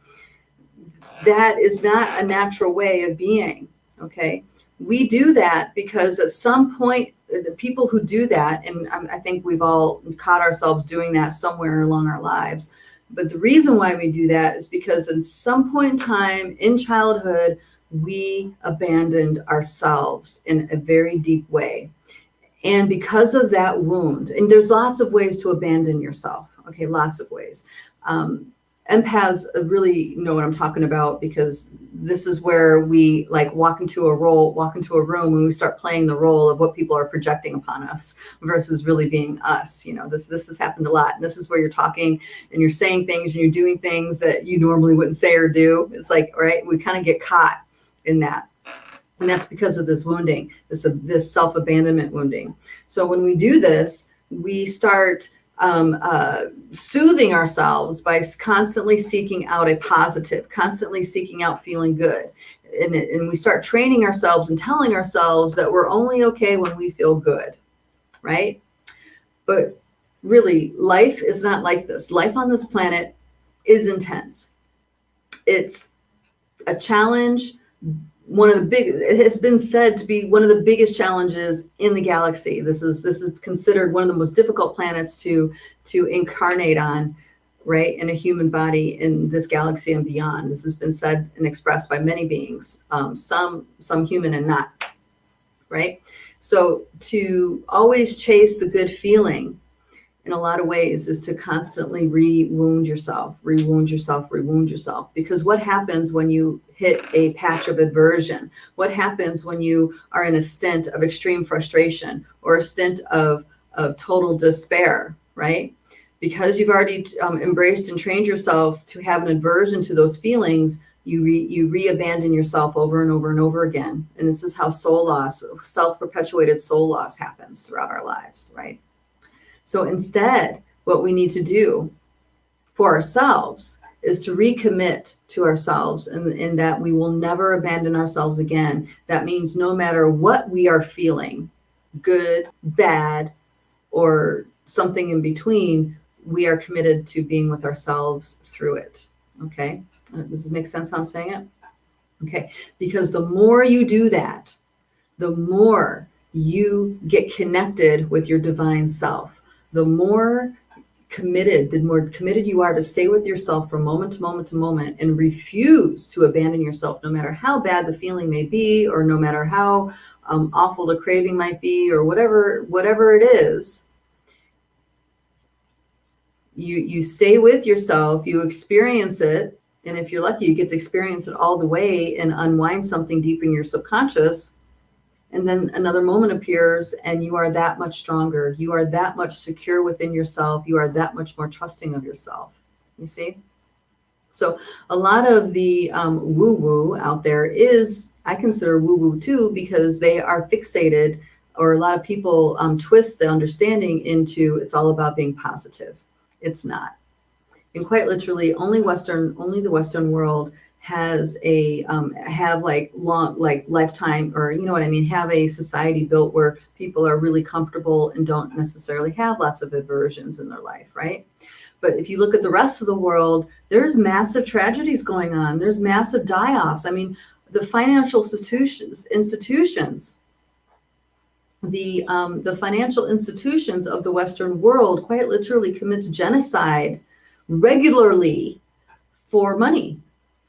that is not a natural way of being. Okay. We do that because at some point, the people who do that, and I think we've all caught ourselves doing that somewhere along our lives. But the reason why we do that is because at some point in time in childhood, we abandoned ourselves in a very deep way. And because of that wound, and there's lots of ways to abandon yourself. Okay, lots of ways. Empaths really know what I'm talking about, because this is where we like walk into a room and we start playing the role of what people are projecting upon us versus really being us. You know, this has happened a lot. And this is where you're talking and you're saying things and you're doing things that you normally wouldn't say or do. It's like, right, we kind of get caught in that. And that's because of this wounding, this self-abandonment wounding. So when we do this, we start soothing ourselves by constantly seeking out a positive, constantly seeking out feeling good. And we start training ourselves and telling ourselves that we're only okay when we feel good, right? But really, life is not like this. Life on this planet is intense. It's a challenge. It has been said to be one of the biggest challenges in the galaxy. This is considered one of the most difficult planets to incarnate on, right, in a human body in this galaxy and beyond. This has been said and expressed by many beings, some human and not, right? So to always chase the good feeling in a lot of ways is to constantly re-wound yourself. Because what happens when you hit a patch of aversion? What happens when you are in a stint of extreme frustration or a stint of total despair, right? Because you've already embraced and trained yourself to have an aversion to those feelings, you re-abandon yourself over and over and over again. And this is how soul loss, self-perpetuated soul loss happens throughout our lives, right? So instead, what we need to do for ourselves is to recommit to ourselves in that we will never abandon ourselves again. That means no matter what we are feeling, good, bad, or something in between, we are committed to being with ourselves through it. Okay? Does this make sense how I'm saying it? Okay. Because the more you do that, the more you get connected with your divine self. The more committed you are to stay with yourself from moment to moment to moment and refuse to abandon yourself, no matter how bad the feeling may be, or no matter how awful the craving might be, or whatever it is. You stay with yourself, you experience it, and if you're lucky, you get to experience it all the way and unwind something deep in your subconscious. And then another moment appears and you are that much stronger. You are that much secure within yourself. You are that much more trusting of yourself. You see? So a lot of the woo-woo out there is, I consider woo-woo too, because they are fixated, or a lot of people twist the understanding into it's all about being positive. It's not. And quite literally, only the Western world has have lifetime, or you know what I mean, have a society built where people are really comfortable and don't necessarily have lots of aversions in their life, right? But if you look at the rest of the world, there's massive tragedies going on. There's massive die-offs. I mean, the financial institutions, the financial institutions of the Western world quite literally commits genocide regularly for money.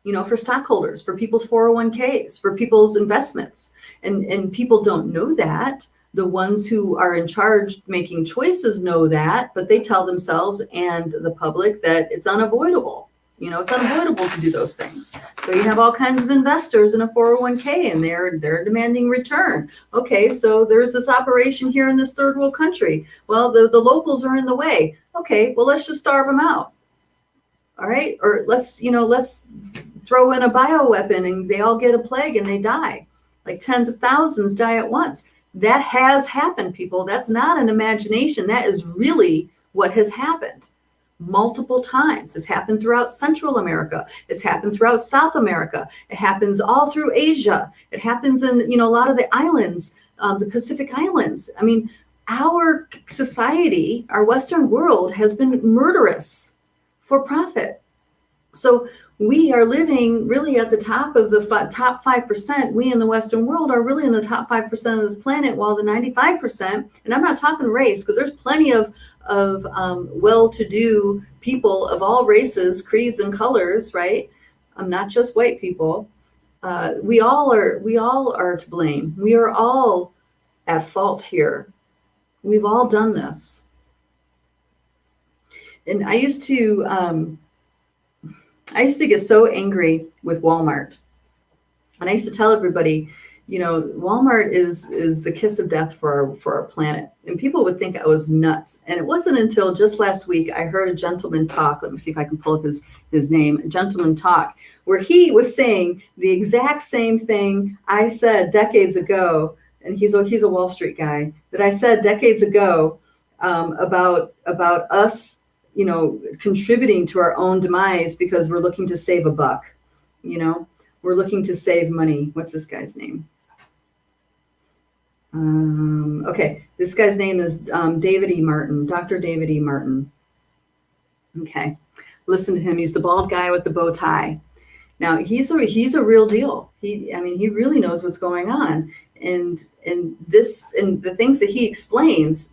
You know, for stockholders, for people's 401ks, for people's investments. And people don't know that. The ones who are in charge making choices know that, but they tell themselves and the public that it's unavoidable. You know, it's unavoidable to do those things. So you have all kinds of investors in a 401k and they're demanding return. Okay, so there's this operation here in this third world country. Well, the locals are in the way. Okay, well, let's just starve them out. All right, or let's throw in a bioweapon and they all get a plague and they die. Like tens of thousands die at once. That has happened, people. That's not an imagination. That is really what has happened. multiple times. It's happened throughout Central America. It's happened throughout South America. It happens all through Asia. It happens in, a lot of the islands, the Pacific Islands. I mean, our society, our Western world has been murderous for profit. So we are living really at the top of the top 5%. We in the Western world are really in the top 5% of this planet, while the 95%, and I'm not talking race, because there's plenty of well-to-do people of all races, creeds, and colors, right? Not just white people. We all are to blame. We are all at fault here. We've all done this. And I used to get so angry with Walmart. And I used to tell everybody, Walmart is the kiss of death for our planet. And people would think I was nuts. And it wasn't until just last week I heard a gentleman talk. Let me see if I can pull up his name. A gentleman talk, where he was saying the exact same thing I said decades ago. And he's a Wall Street guy, that I said decades ago about us, contributing to our own demise because we're looking to save a buck. We're looking to save money. What's this guy's name? Okay, this guy's name is David E. Martin, Dr. David E. Martin. Okay, listen to him. He's the bald guy with the bow tie. Now he's a real deal. He really knows what's going on, and the things that he explains.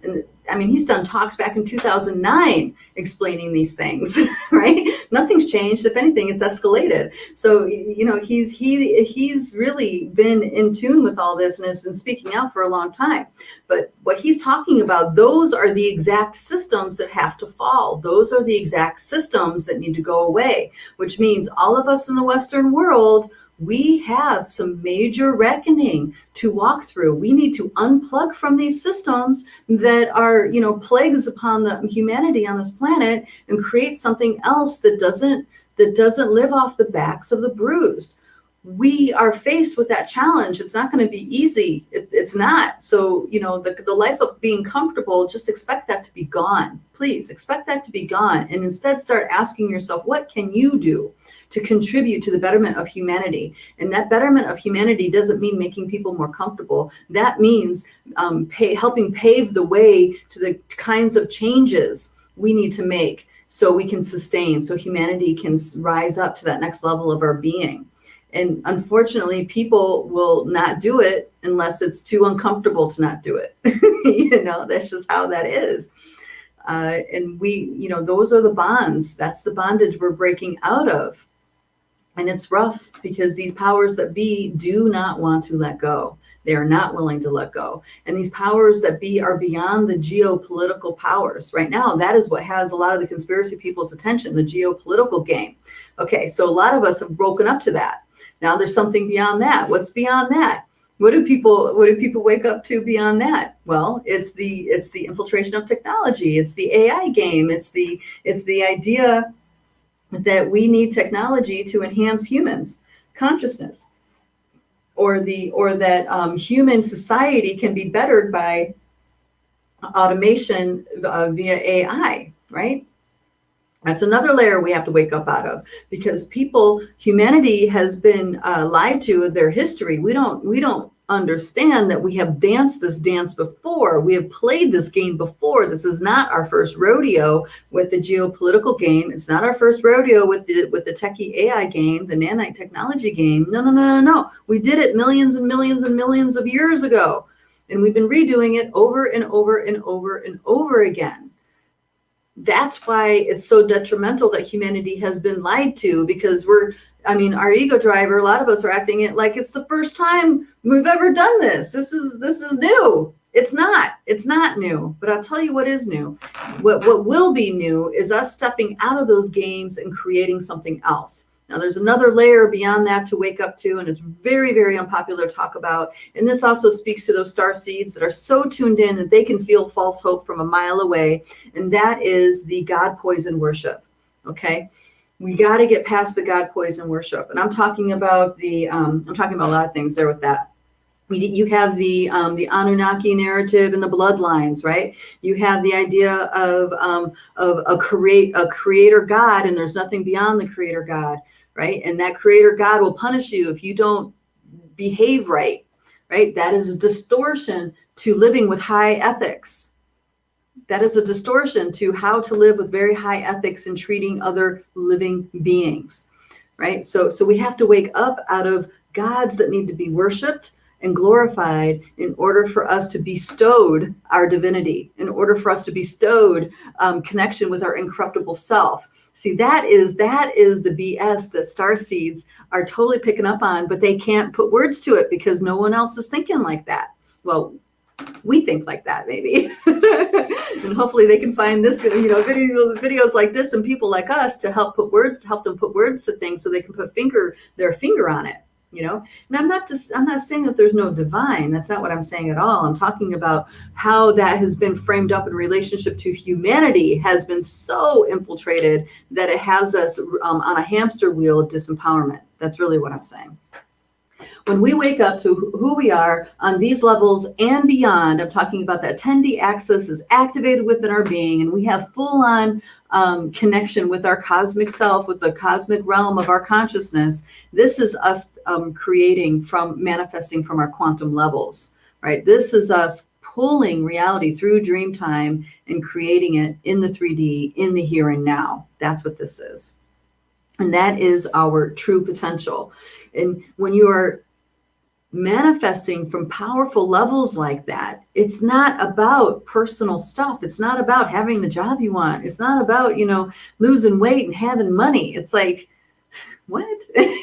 And he's done talks back in 2009 explaining these things, right? Nothing's changed. If anything, it's escalated. So, he's really been in tune with all this and has been speaking out for a long time. But what he's talking about, those are the exact systems that have to fall. Those are the exact systems that need to go away, which means all of us in the Western world, we have some major reckoning to walk through. We need to unplug from these systems that are, plagues upon the humanity on this planet, and create something else that doesn't live off the backs of the bruised. We are faced with that challenge. It's not going to be easy. It's not. So, the life of being comfortable, just expect that to be gone. Please expect that to be gone. And instead start asking yourself, what can you do to contribute to the betterment of humanity? And that betterment of humanity doesn't mean making people more comfortable. That means helping pave the way to the kinds of changes we need to make so we can sustain, so humanity can rise up to that next level of our being. And unfortunately, people will not do it unless it's too uncomfortable to not do it. That's just how that is. And those are the bonds. That's the bondage we're breaking out of. And it's rough because these powers that be do not want to let go. They are not willing to let go. And these powers that be are beyond the geopolitical powers. Right now, that is what has a lot of the conspiracy people's attention, the geopolitical game. Okay, so a lot of us have broken up to that. Now there's something beyond that. What's beyond that? What do people wake up to beyond that? Well, it's the infiltration of technology. It's the AI game. It's the idea that we need technology to enhance humans' consciousness, or that human society can be bettered by automation via AI, right? That's another layer we have to wake up out of, because humanity has been lied to their history. We don't understand that we have danced this dance before. We have played this game before. This is not our first rodeo with the geopolitical game. It's not our first rodeo with the techie AI game, the nanite technology game. No. We did it millions and millions and millions of years ago. And we've been redoing it over and over and over and over again. That's why it's so detrimental that humanity has been lied to, because our ego driver, a lot of us are acting it like it's the first time we've ever done this. This is new. It's not new, but I'll tell you what is new. What will be new is us stepping out of those games and creating something else. Now, there's another layer beyond that to wake up to, and it's very, very unpopular to talk about. And this also speaks to those star seeds that are so tuned in that they can feel false hope from a mile away. And that is the God poison worship. Okay, we got to get past the God poison worship. And I'm talking about a lot of things there with that. You have the Anunnaki narrative and the bloodlines, right? You have the idea of a creator God, and there's nothing beyond the creator God, right? And that creator God will punish you if you don't behave right, right? That is a distortion to living with high ethics. That is a distortion to how to live with very high ethics in treating other living beings, right? So we have to wake up out of gods that need to be worshiped and glorified in order for us to bestowed our divinity, in order for us to bestowed connection with our incorruptible self. See, that is the BS that starseeds are totally picking up on, but they can't put words to it because no one else is thinking like that. Well, we think like that, maybe. And hopefully they can find this, videos like this and people like us to help them put words to things so they can put their finger on it. And I'm not saying that there's no divine. That's not what I'm saying at all. I'm talking about how that has been framed up in relationship to humanity has been so infiltrated that it has us on a hamster wheel of disempowerment. That's really what I'm saying. When we wake up to who we are on these levels and beyond, I'm talking about that 10D axis is activated within our being, and we have full-on connection with our cosmic self, with the cosmic realm of our consciousness. This is us manifesting from our quantum levels, right? This is us pulling reality through dream time and creating it in the 3D, in the here and now. That's what this is. And that is our true potential. And when you are manifesting from powerful levels like that, it's not about personal stuff. It's not about having the job you want. It's not about, losing weight and having money. It's like, what?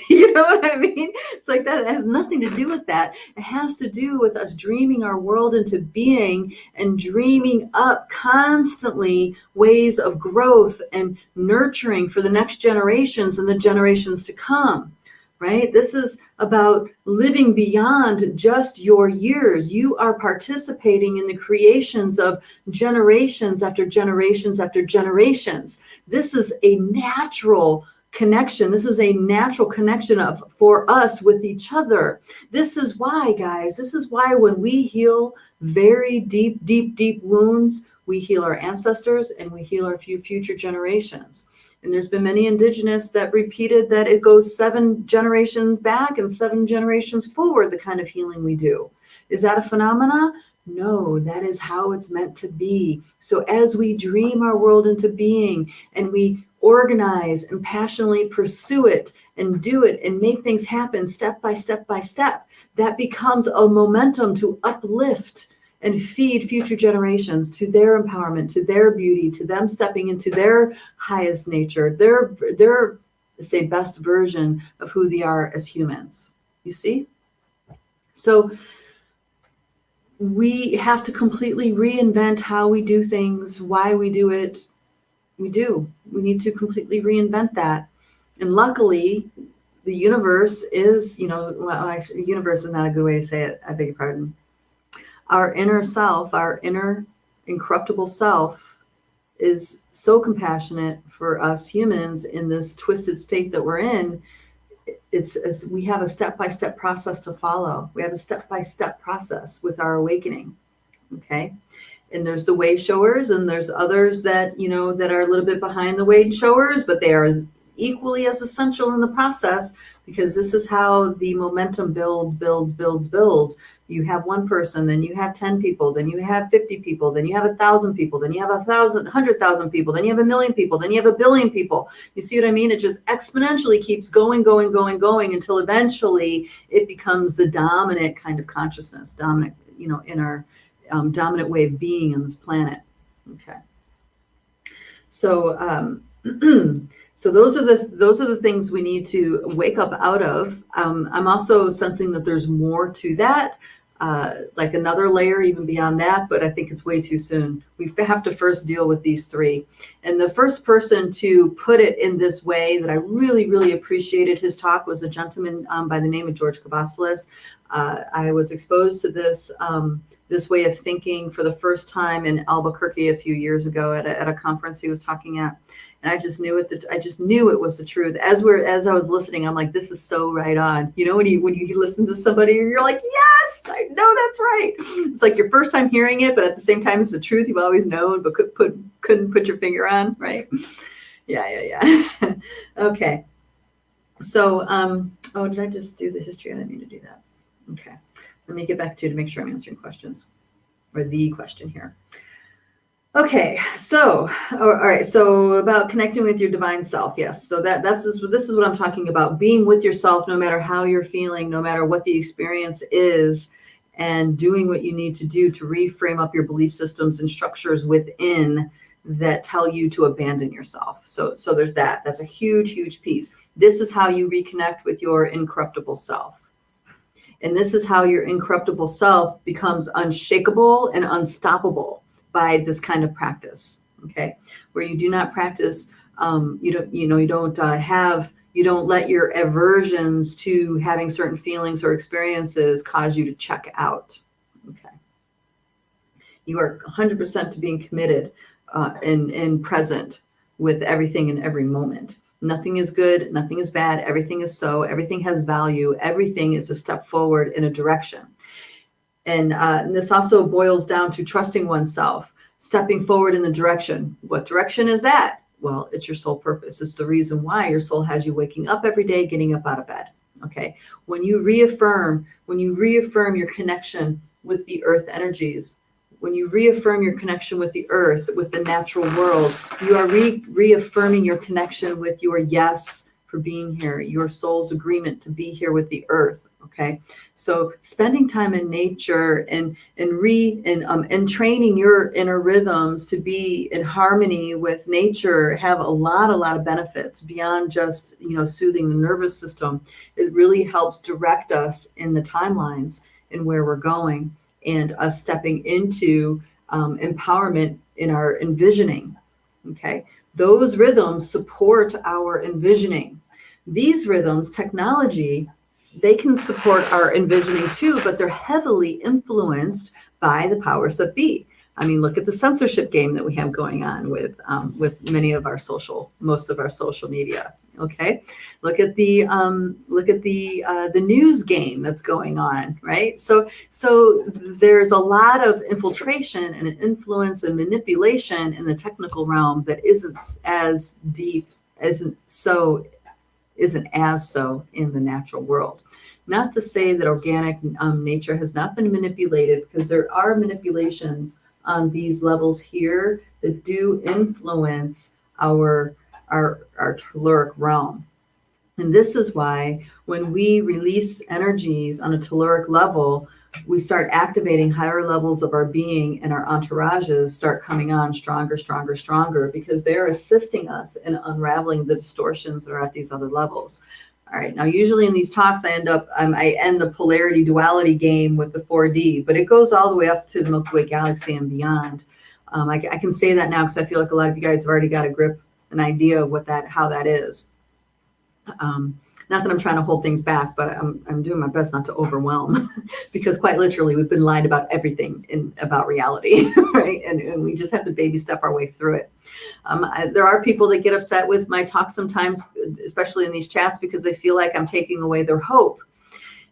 You know what I mean? It's like that has nothing to do with that. It has to do with us dreaming our world into being and dreaming up constantly ways of growth and nurturing for the next generations and the generations to come. Right? This is about living beyond just your years. You are participating in the creations of generations after generations after generations. This is a natural connection. This is a natural connection for us with each other. This is why, guys, when we heal very deep, deep, deep wounds, we heal our ancestors and we heal our future generations. And there's been many indigenous that repeated that it goes 7 generations back and 7 generations forward, the kind of healing we do. Is that a phenomena? No, that is how it's meant to be. So as we dream our world into being and we organize and passionately pursue it and do it and make things happen step by step by step, that becomes a momentum to uplift and feed future generations to their empowerment, to their beauty, to them stepping into their highest nature, their say best version of who they are as humans. You see? So we have to completely reinvent how we do things, why we do it. We need to completely reinvent that. And luckily, the universe is, universe is not a good way to say it. I beg your pardon. Our inner self, our inner incorruptible self is so compassionate for us humans in this twisted state that we're in. We have a step-by-step process to follow. We have a step-by-step process with our awakening. Okay. And there's the wave showers and there's others that, that are a little bit behind the wave showers, but they are equally as essential in the process because this is how the momentum builds. You have one person, then you have 10 people, then you have 50 people, then you have 1,000 people, then you have 100,000 people, then you have 1,000,000 people, then you have 1,000,000,000 people. You see what I mean? It just exponentially keeps going until eventually it becomes the dominant kind of consciousness, dominant, in our dominant way of being on this planet. Okay. So, so those are the things we need to wake up out of. I'm also sensing that there's more to that, like another layer even beyond that, but I think it's way too soon. We have to first deal with these three. And the first person to put it in this way that I really, really appreciated his talk was a gentleman by the name of George Kavasilis. I was exposed to this way of thinking for the first time in Albuquerque a few years ago at a conference he was talking at. And I just knew it. I just knew it was the truth. As I was listening, I'm like, this is so right on. You know, when you listen to somebody, you're like, yes, I know that's right. It's like your first time hearing it, but at the same time, it's the truth you've always known, but couldn't put your finger on, right? Yeah. Okay. So, oh, did I just do the history? I didn't mean to do that. Okay. Let me get back to make sure I'm answering questions, or the question here. Okay, so all right, so about connecting with your divine self, yes. So this is what I'm talking about: being with yourself, no matter how you're feeling, no matter what the experience is, and doing what you need to do to reframe up your belief systems and structures within that tell you to abandon yourself. So there's that. That's a huge, huge piece. This is how you reconnect with your incorruptible self. And this is how your incorruptible self becomes unshakable and unstoppable by this kind of practice, okay? Where you do not practice, you don't let your aversions to having certain feelings or experiences cause you to check out, okay? You are 100% to being committed and present with everything in every moment. Nothing is good, nothing is bad, everything is so, everything has value, everything is a step forward in a direction. And this also boils down to trusting oneself, stepping forward in the direction. What direction is that? Well, it's your soul purpose. It's the reason why your soul has you waking up every day, getting up out of bed. Okay. When you reaffirm your connection with the earth energies, when you reaffirm your connection with the earth, with the natural world, you are reaffirming your connection with your yes for being here, your soul's agreement to be here with the earth. Okay, so spending time in nature and training your inner rhythms to be in harmony with nature have a lot of benefits beyond just, soothing the nervous system. It really helps direct us in the timelines and where we're going, and us stepping into empowerment in our envisioning. Okay, those rhythms support our envisioning. These rhythms, technology, they can support our envisioning too, but they're heavily influenced by the powers that be. I mean, look at the censorship game that we have going on with most of our social media. Okay, look at the news game that's going on, right? So there's a lot of infiltration and influence and manipulation in the technical realm that isn't as deep, isn't as so in the natural world. Not to say that organic nature has not been manipulated, because there are manipulations on these levels here that do influence our telluric realm. And this is why when we release energies on a telluric level, we start activating higher levels of our being, and our entourages start coming on stronger, because they're assisting us in unraveling the distortions that are at these other levels. All right. Now, usually in these talks, I end the polarity duality game with the 4D, but it goes all the way up to the Milky Way galaxy and beyond. I can say that now because I feel like a lot of you guys have already got an idea of how that is. Not that I'm trying to hold things back, but I'm doing my best not to overwhelm, because quite literally we've been lied about everything about reality, right? And we just have to baby step our way through it. There are people that get upset with my talk sometimes, especially in these chats, because they feel like I'm taking away their hope.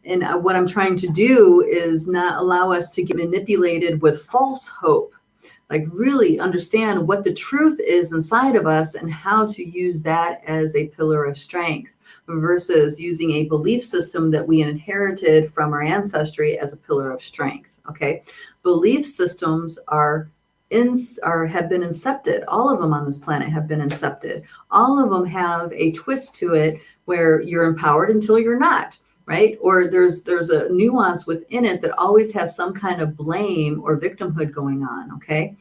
And what I'm trying to do is not allow us to get manipulated with false hope. Like, really understand what the truth is inside of us and how to use that as a pillar of strength, versus using a belief system that we inherited from our ancestry as a pillar of strength. Okay, belief systems have been incepted. All of them on this planet have been incepted. All of them have a twist to it where you're empowered until you're not. Right? Or there's a nuance within it that always has some kind of blame or victimhood going on. Okay.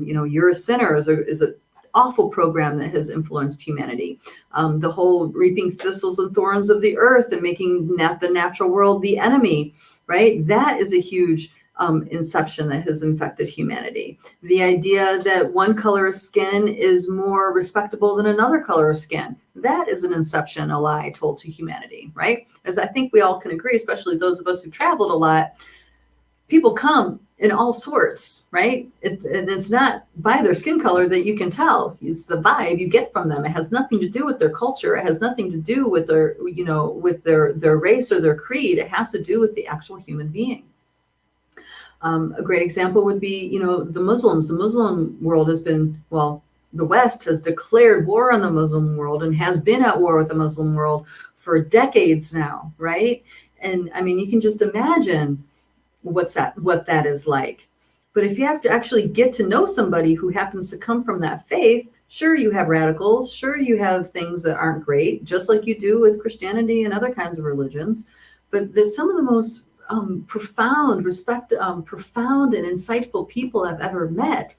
You're a sinner is an awful program that has influenced humanity. The whole reaping thistles and thorns of the earth and making the natural world the enemy, right? That is a huge inception that has infected humanity. The idea that one color of skin is more respectable than another color of skin. That is an inception, a lie told to humanity, right? As I think we all can agree, especially those of us who traveled a lot, people come in all sorts, right? And it's not by their skin color that you can tell. It's the vibe you get from them. It has nothing to do with their culture. It has nothing to do with their, with their race or their creed. It has to do with the actual human being. A great example would be, the Muslims. The Muslim world has been, the West has declared war on the Muslim world and has been at war with the Muslim world for decades now, right? And I mean, you can just imagine what that is like. But if you have to actually get to know somebody who happens to come from that faith, sure, you have radicals, sure, you have things that aren't great, just like you do with Christianity and other kinds of religions. But there's some of the most profound and insightful people I've ever met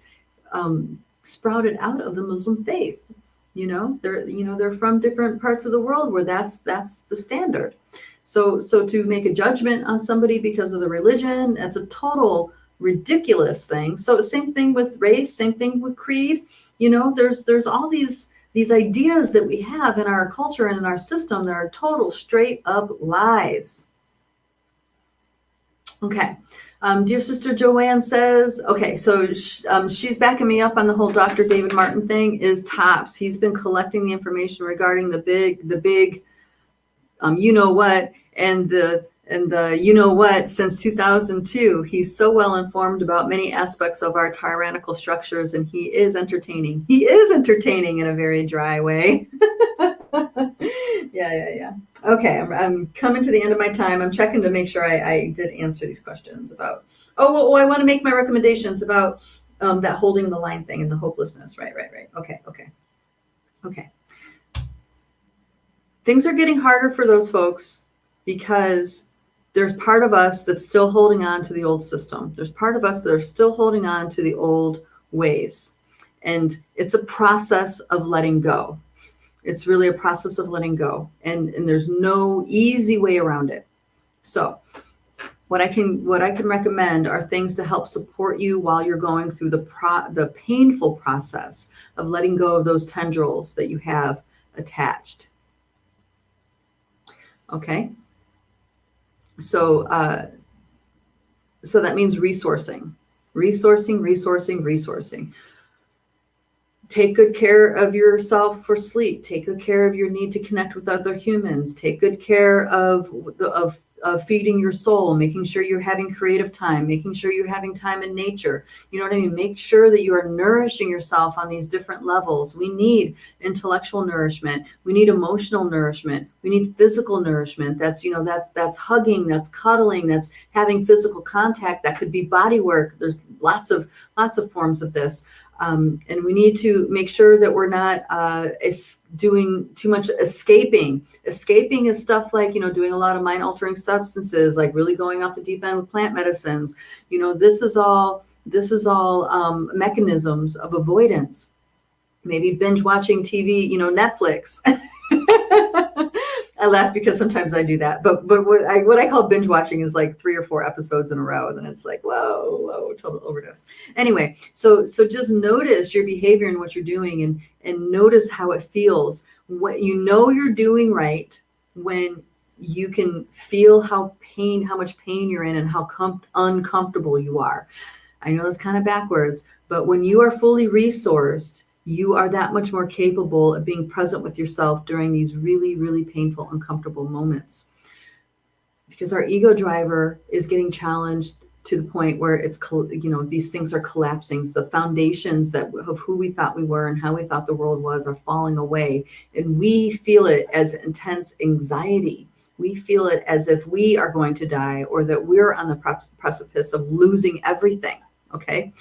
sprouted out of the Muslim faith. They're from different parts of the world where that's the standard. So to make a judgment on somebody because of the religion, that's a total ridiculous thing. So same thing with race, same thing with creed. There's all these ideas that we have in our culture and in our system that are total straight up lies. Okay. Dear Sister Joanne says, okay, so she's backing me up on the whole Dr. David Martin thing is tops. He's been collecting the information regarding the big and the since 2002. He's so well informed about many aspects of our tyrannical structures, and he is entertaining. He is entertaining in a very dry way. Yeah. Okay, I'm coming to the end of my time. I'm checking to make sure I did answer these questions about. I want to make my recommendations about that holding the line thing and the hopelessness. Right. Okay. Things are getting harder for those folks because there's part of us that's still holding on to the old system. There's part of us that are still holding on to the old ways. And it's a process of letting go. It's really a process of letting go. And there's no easy way around it. So what I can recommend are things to help support you while you're going through the painful process of letting go of those tendrils that you have attached. Okay. So that means resourcing. Take good care of yourself for sleep. Take good care of your need to connect with other humans. Take good care of feeding your soul, making sure you're having creative time, making sure you're having time in nature. You know what I mean? Make sure that you are nourishing yourself on these different levels. We need intellectual nourishment. We need emotional nourishment. We need physical nourishment. That's hugging, that's cuddling, that's having physical contact. That could be body work. There's lots of forms of this. And we need to make sure that we're not doing too much escaping. Escaping is stuff like, doing a lot of mind-altering substances, like really going off the deep end with plant medicines. This is all mechanisms of avoidance. Maybe binge watching TV, Netflix. I laugh because sometimes I do that, but what I call binge watching is like 3 or 4 episodes in a row, and then it's like, whoa, total overdose. Anyway, so just notice your behavior and what you're doing, and notice how it feels. What you're doing right when you can feel how much pain you're in and how uncomfortable you are. I know that's kind of backwards, but when you are fully resourced, you are that much more capable of being present with yourself during these really, really painful, uncomfortable moments. Because our ego driver is getting challenged to the point where it's, these things are collapsing. So the foundations of who we thought we were and how we thought the world was are falling away. And we feel it as intense anxiety. We feel it as if we are going to die, or that we're on the precipice of losing everything. Okay.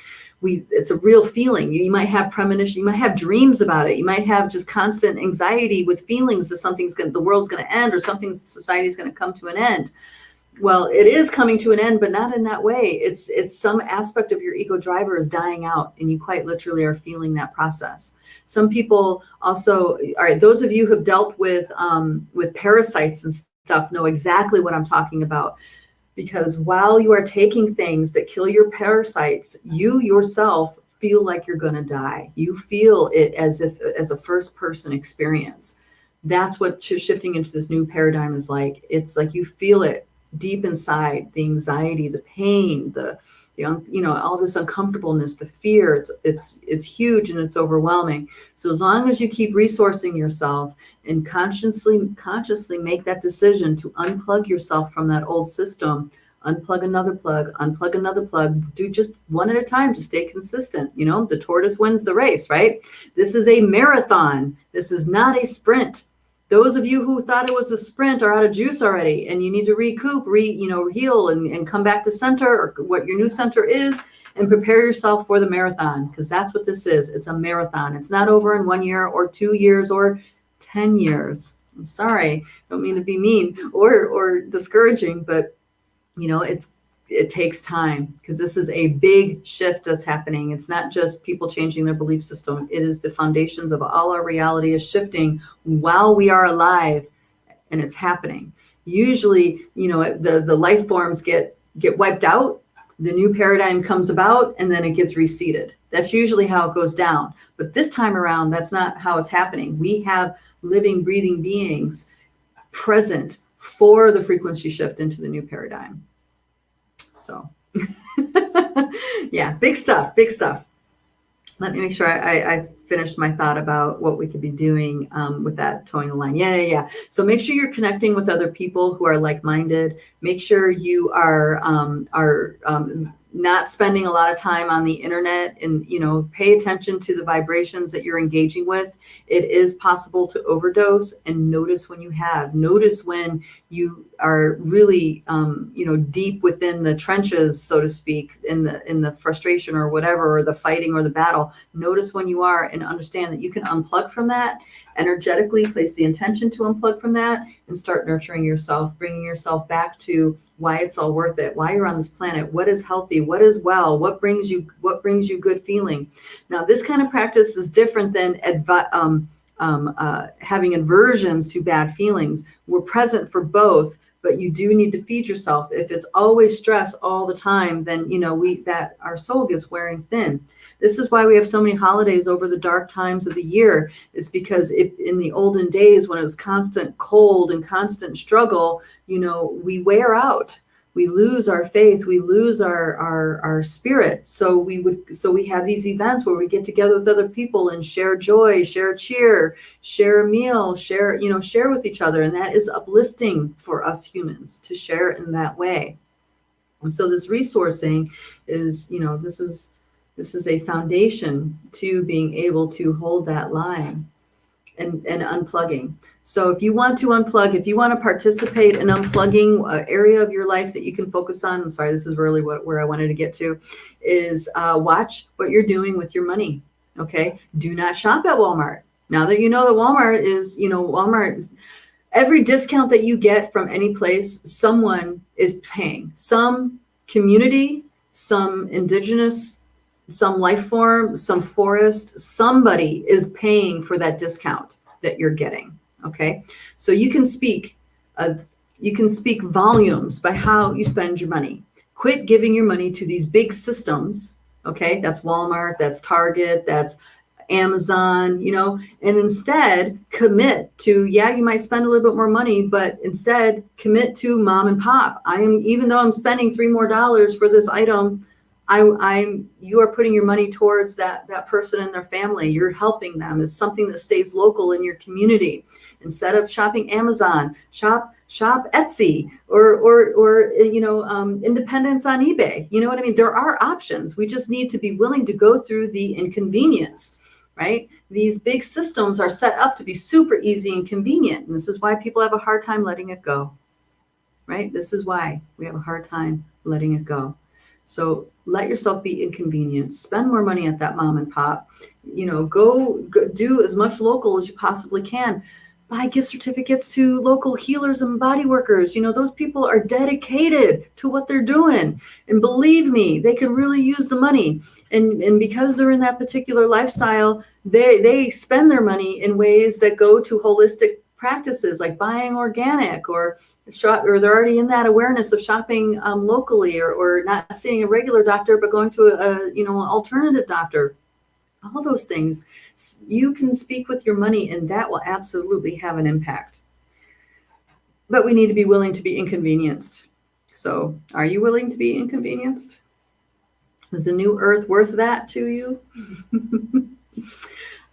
It's a real feeling. You might have premonition. You might have dreams about it. You might have just constant anxiety with feelings that the world's going to end, or society's going to come to an end. Well, it is coming to an end, but not in that way. It's some aspect of your ego driver is dying out, and you quite literally are feeling that process. Some people also, all right, those of you who have dealt with parasites and stuff know exactly what I'm talking about. Because while you are taking things that kill your parasites, you yourself feel like you're going to die. You feel it as a first person experience. That's what shifting into this new paradigm is like. It's like you feel it deep inside, the anxiety, the pain, the all this uncomfortableness, the fear. It's huge and it's overwhelming. So as long as you keep resourcing yourself and consciously make that decision to unplug yourself from that old system, unplug another plug, do just one at a time to stay consistent. The tortoise wins the race, right? This is a marathon. This is not a sprint. Those of you who thought it was a sprint are out of juice already, and you need to recoup, heal and come back to center, or what your new center is, and prepare yourself for the marathon, because that's what this is. It's a marathon. It's not over in 1 year or 2 years or 10 years. I'm sorry. I don't mean to be mean or discouraging, but it takes time, because this is a big shift that's happening. It's not just people changing their belief system. It is the foundations of all our reality is shifting while we are alive, and it's happening. Usually, the life forms get wiped out, the new paradigm comes about, and then it gets reseeded. That's usually how it goes down. But this time around, that's not how it's happening. We have living, breathing beings present for the frequency shift into the new paradigm. So yeah, big stuff. Let me make sure I finished my thought about what we could be doing with that towing the line. Yeah. So make sure you're connecting with other people who are like-minded. Make sure you are not spending a lot of time on the internet, and pay attention to the vibrations that you're engaging with. It is possible to overdose, and notice when notice when you are really deep within the trenches, so to speak, in the frustration or whatever, or the fighting or the battle. Notice when you are, and understand that you can unplug from that energetically, place the intention to unplug from that, and start nurturing yourself, bringing yourself back to why it's all worth it, why you're on this planet, what is healthy, what is well, what brings you good feeling. Now, this kind of practice is different than having aversions to bad feelings. We're present for both, but you do need to feed yourself. If it's always stress all the time, then our soul gets wearing thin. This is why we have so many holidays over the dark times of the year, is because in the olden days, when it was constant cold and constant struggle, we wear out. We lose our faith, we lose our spirit. So we have these events where we get together with other people and share joy, share cheer, share a meal, share with each other. And that is uplifting for us humans to share in that way. And so this resourcing is, this is a foundation to being able to hold that line and unplugging. So if you want to unplug, if you want to participate in unplugging, area of your life that you can focus on, I'm sorry, this is really where I wanted to get to, is watch what you're doing with your money. Okay. Do not shop at Walmart. Now that you know that Walmart, every discount that you get from any place, someone is paying. Some community, some indigenous, some life form, some forest, somebody is paying for that discount that you're getting. Okay. So you can speak volumes by how you spend your money. Quit giving your money to these big systems. Okay. That's Walmart, that's Target, that's Amazon, and instead commit to, you might spend a little bit more money, but instead commit to mom and pop. Even though I'm spending $3 more for this item, you are putting your money towards that person and their family. You're helping them. It's something that stays local in your community. Instead of shopping Amazon, shop Etsy or independence on eBay. You know what I mean? There are options. We just need to be willing to go through the inconvenience, right? These big systems are set up to be super easy and convenient. And this is why people have a hard time letting it go, right? This is why we have a hard time letting it go. So let yourself be inconvenienced. Spend more money at that mom and pop. Go do as much local as you possibly can. Buy gift certificates to local healers and body workers. Those people are dedicated to what they're doing. And believe me, they could really use the money. And because they're in that particular lifestyle, they spend their money in ways that go to holistic practices like buying organic or shop, or they're already in that awareness of shopping locally, or not seeing a regular doctor, but going to an alternative doctor. All those things, you can speak with your money, and that will absolutely have an impact. But we need to be willing to be inconvenienced. So are you willing to be inconvenienced? Is the new earth worth that to you?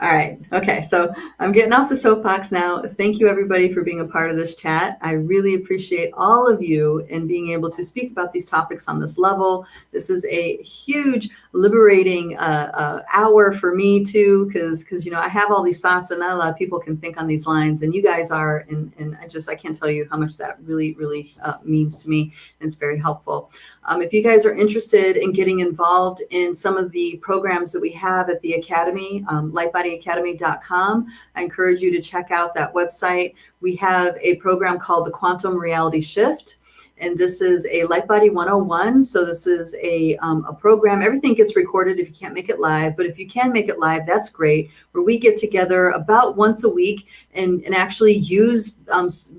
All right. Okay. So I'm getting off the soapbox now. Thank you, everybody, for being a part of this chat. I really appreciate all of you and being able to speak about these topics on this level. This is a huge liberating hour for me, too, because I have all these thoughts and not a lot of people can think on these lines. And you guys are. And I can't tell you how much that really, really means to me. And it's very helpful. If you guys are interested in getting involved in some of the programs that we have at the Academy, lightbodyacademy.com, I encourage you to check out that website. We have a program called the Quantum Reality Shift. And this is a Lightbody 101. So this is a program. Everything gets recorded if you can't make it live. But if you can make it live, that's great. Where we get together about once a week and actually use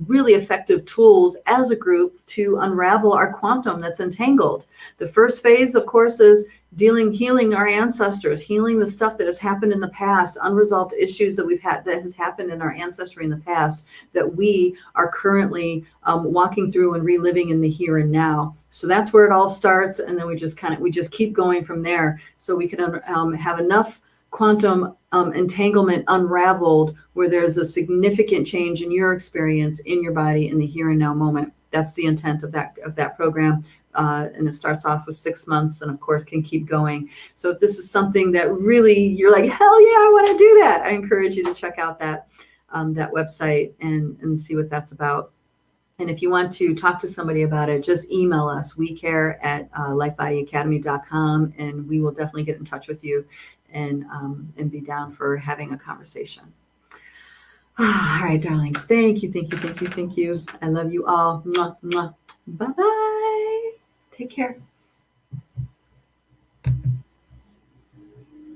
really effective tools as a group to unravel our quantum that's entangled. The first phase, of course, is healing our ancestors, healing the stuff that has happened in the past, unresolved issues that we've had that has happened in our ancestry in the past that we are currently walking through and reliving in the here and now. So that's where it all starts, and then we just keep going from there, so we can have enough quantum entanglement unraveled where there's a significant change in your experience in your body in the here and now moment. That's the intent of that program. And it starts off with 6 months and of course can keep going. So if this is something that really you're like, hell yeah, I want to do that, I encourage you to check out that website and see what that's about. And if you want to talk to somebody about it, just email us, wecare@lightbodyacademy.com, and we will definitely get in touch with you and be down for having a conversation. All right, darlings. Thank you. I love you all. Mwah, mwah. Bye-bye. Take care.